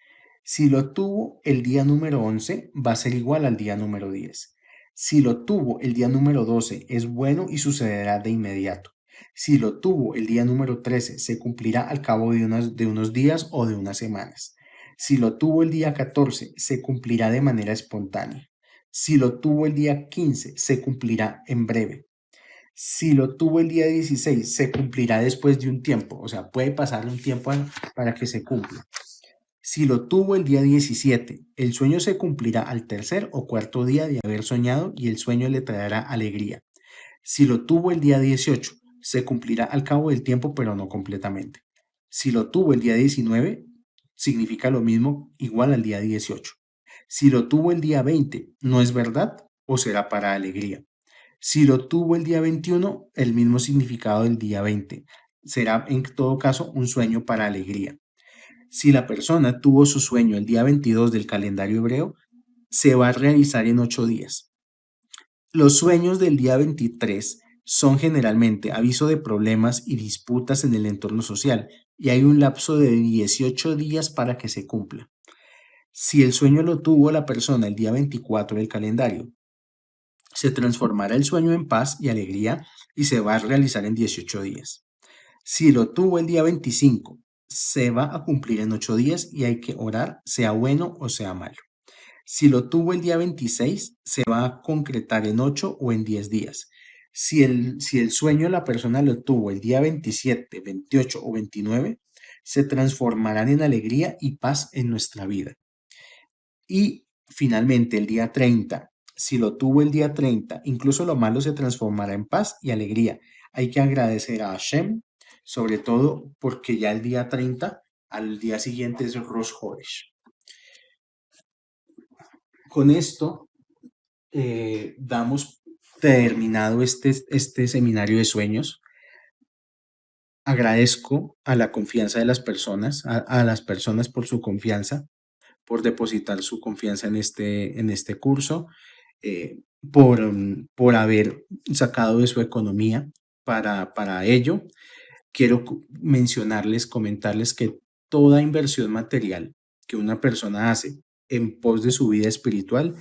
Si lo tuvo el día número 11, va a ser igual al día número 10. Si lo tuvo el día número 12, es bueno y sucederá de inmediato. Si lo tuvo el día número 13, se cumplirá al cabo de unos días o de unas semanas. Si lo tuvo el día 14, se cumplirá de manera espontánea. Si lo tuvo el día 15, se cumplirá en breve. Si lo tuvo el día 16, se cumplirá después de un tiempo. O sea, puede pasar un tiempo para que se cumpla. Si lo tuvo el día 17, el sueño se cumplirá al tercer o cuarto día de haber soñado y el sueño le traerá alegría. Si lo tuvo el día 18, se cumplirá al cabo del tiempo, pero no completamente. Si lo tuvo el día 19, significa lo mismo, igual al día 18. Si lo tuvo el día 20, no es verdad o será para alegría. Si lo tuvo el día 21, el mismo significado del día 20. Será en todo caso un sueño para alegría. Si la persona tuvo su sueño el día 22 del calendario hebreo, se va a realizar en 8 días. Los sueños del día 23 son generalmente aviso de problemas y disputas en el entorno social y hay un lapso de 18 días para que se cumpla. Si el sueño lo tuvo la persona el día 24 del calendario, se transformará el sueño en paz y alegría y se va a realizar en 18 días. Si lo tuvo el día 25, se va a cumplir en 8 días y hay que orar, sea bueno o sea malo. Si lo tuvo el día 26, se va a concretar en 8 o en 10 días. Si el sueño la persona lo tuvo el día 27, 28 o 29, se transformarán en alegría y paz en nuestra vida. Y finalmente el día 30, si lo tuvo el día 30, incluso lo malo se transformará en paz y alegría. Hay que agradecer a Hashem, sobre todo porque ya el día 30, al día siguiente es Rosh Hodesh. Con esto damos terminado este seminario de sueños. Agradezco a la confianza de las personas, a las personas por su confianza, por depositar su confianza en este curso, por haber sacado de su economía para ello. Quiero mencionarles, comentarles que toda inversión material que una persona hace en pos de su vida espiritual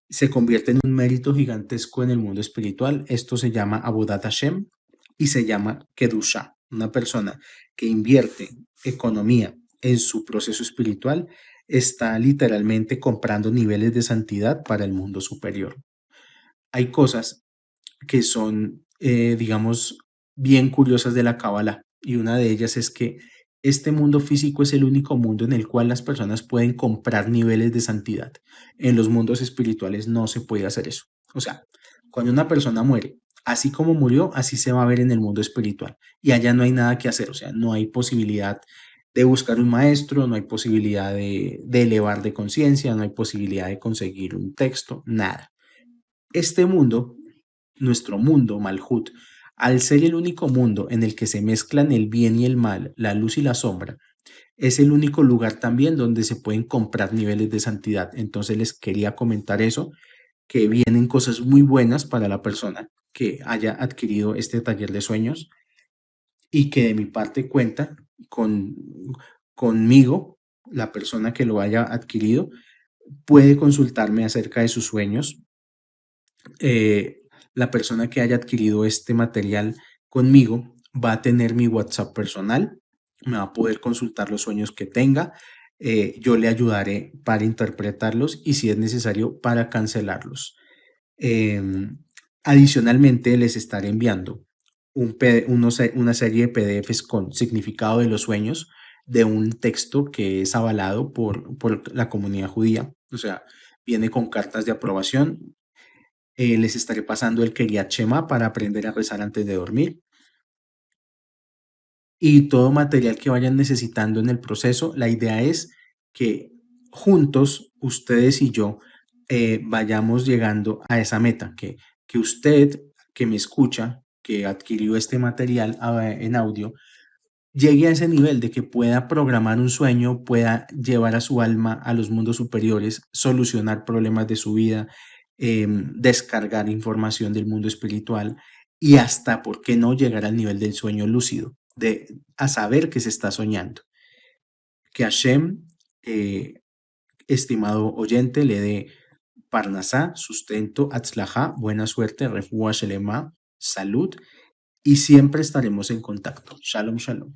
se convierte en un mérito gigantesco en el mundo espiritual. Esto se llama Avodat Hashem y se llama Kedusha. Una persona que invierte economía en su proceso espiritual está literalmente comprando niveles de santidad para el mundo superior. Hay cosas que son, digamos, bien curiosas de la Cábala y una de ellas es que este mundo físico es el único mundo en el cual las personas pueden comprar niveles de santidad. En los mundos espirituales no se puede hacer eso. O sea, cuando una persona muere, así como murió, así se va a ver en el mundo espiritual. Y allá no hay nada que hacer, o sea, no hay posibilidad de buscar un maestro, no hay posibilidad de elevar de conciencia, no hay posibilidad de conseguir un texto, nada. Este mundo, nuestro mundo, Malhut, al ser el único mundo en el que se mezclan el bien y el mal, la luz y la sombra, es el único lugar también donde se pueden comprar niveles de santidad. Entonces les quería comentar eso, que vienen cosas muy buenas para la persona que haya adquirido este taller de sueños y que de mi parte cuenta con, conmigo, la persona que lo haya adquirido, puede consultarme acerca de sus sueños. La persona que haya adquirido este material conmigo va a tener mi WhatsApp personal, me va a poder consultar los sueños que tenga, yo le ayudaré para interpretarlos y si es necesario para cancelarlos. Em, Adicionalmente les estaré enviando una serie de PDFs con significado de los sueños de un texto que es avalado por la comunidad judía, o sea, viene con cartas de aprobación. Les estaré pasando el Kriyat Shema para aprender a rezar antes de dormir y todo material que vayan necesitando en el proceso. La idea es que juntos, ustedes y yo, vayamos llegando a esa meta, que usted que me escucha, que adquirió este material en audio, llegue a ese nivel de que pueda programar un sueño, pueda llevar a su alma a los mundos superiores, solucionar problemas de su vida, descargar información del mundo espiritual y hasta, ¿por qué no?, llegar al nivel del sueño lúcido, a saber que se está soñando. Que Hashem, estimado oyente, le dé Parnasá, sustento, Atzlajá, buena suerte, Refuah Shelema, salud y siempre estaremos en contacto. Shalom, shalom.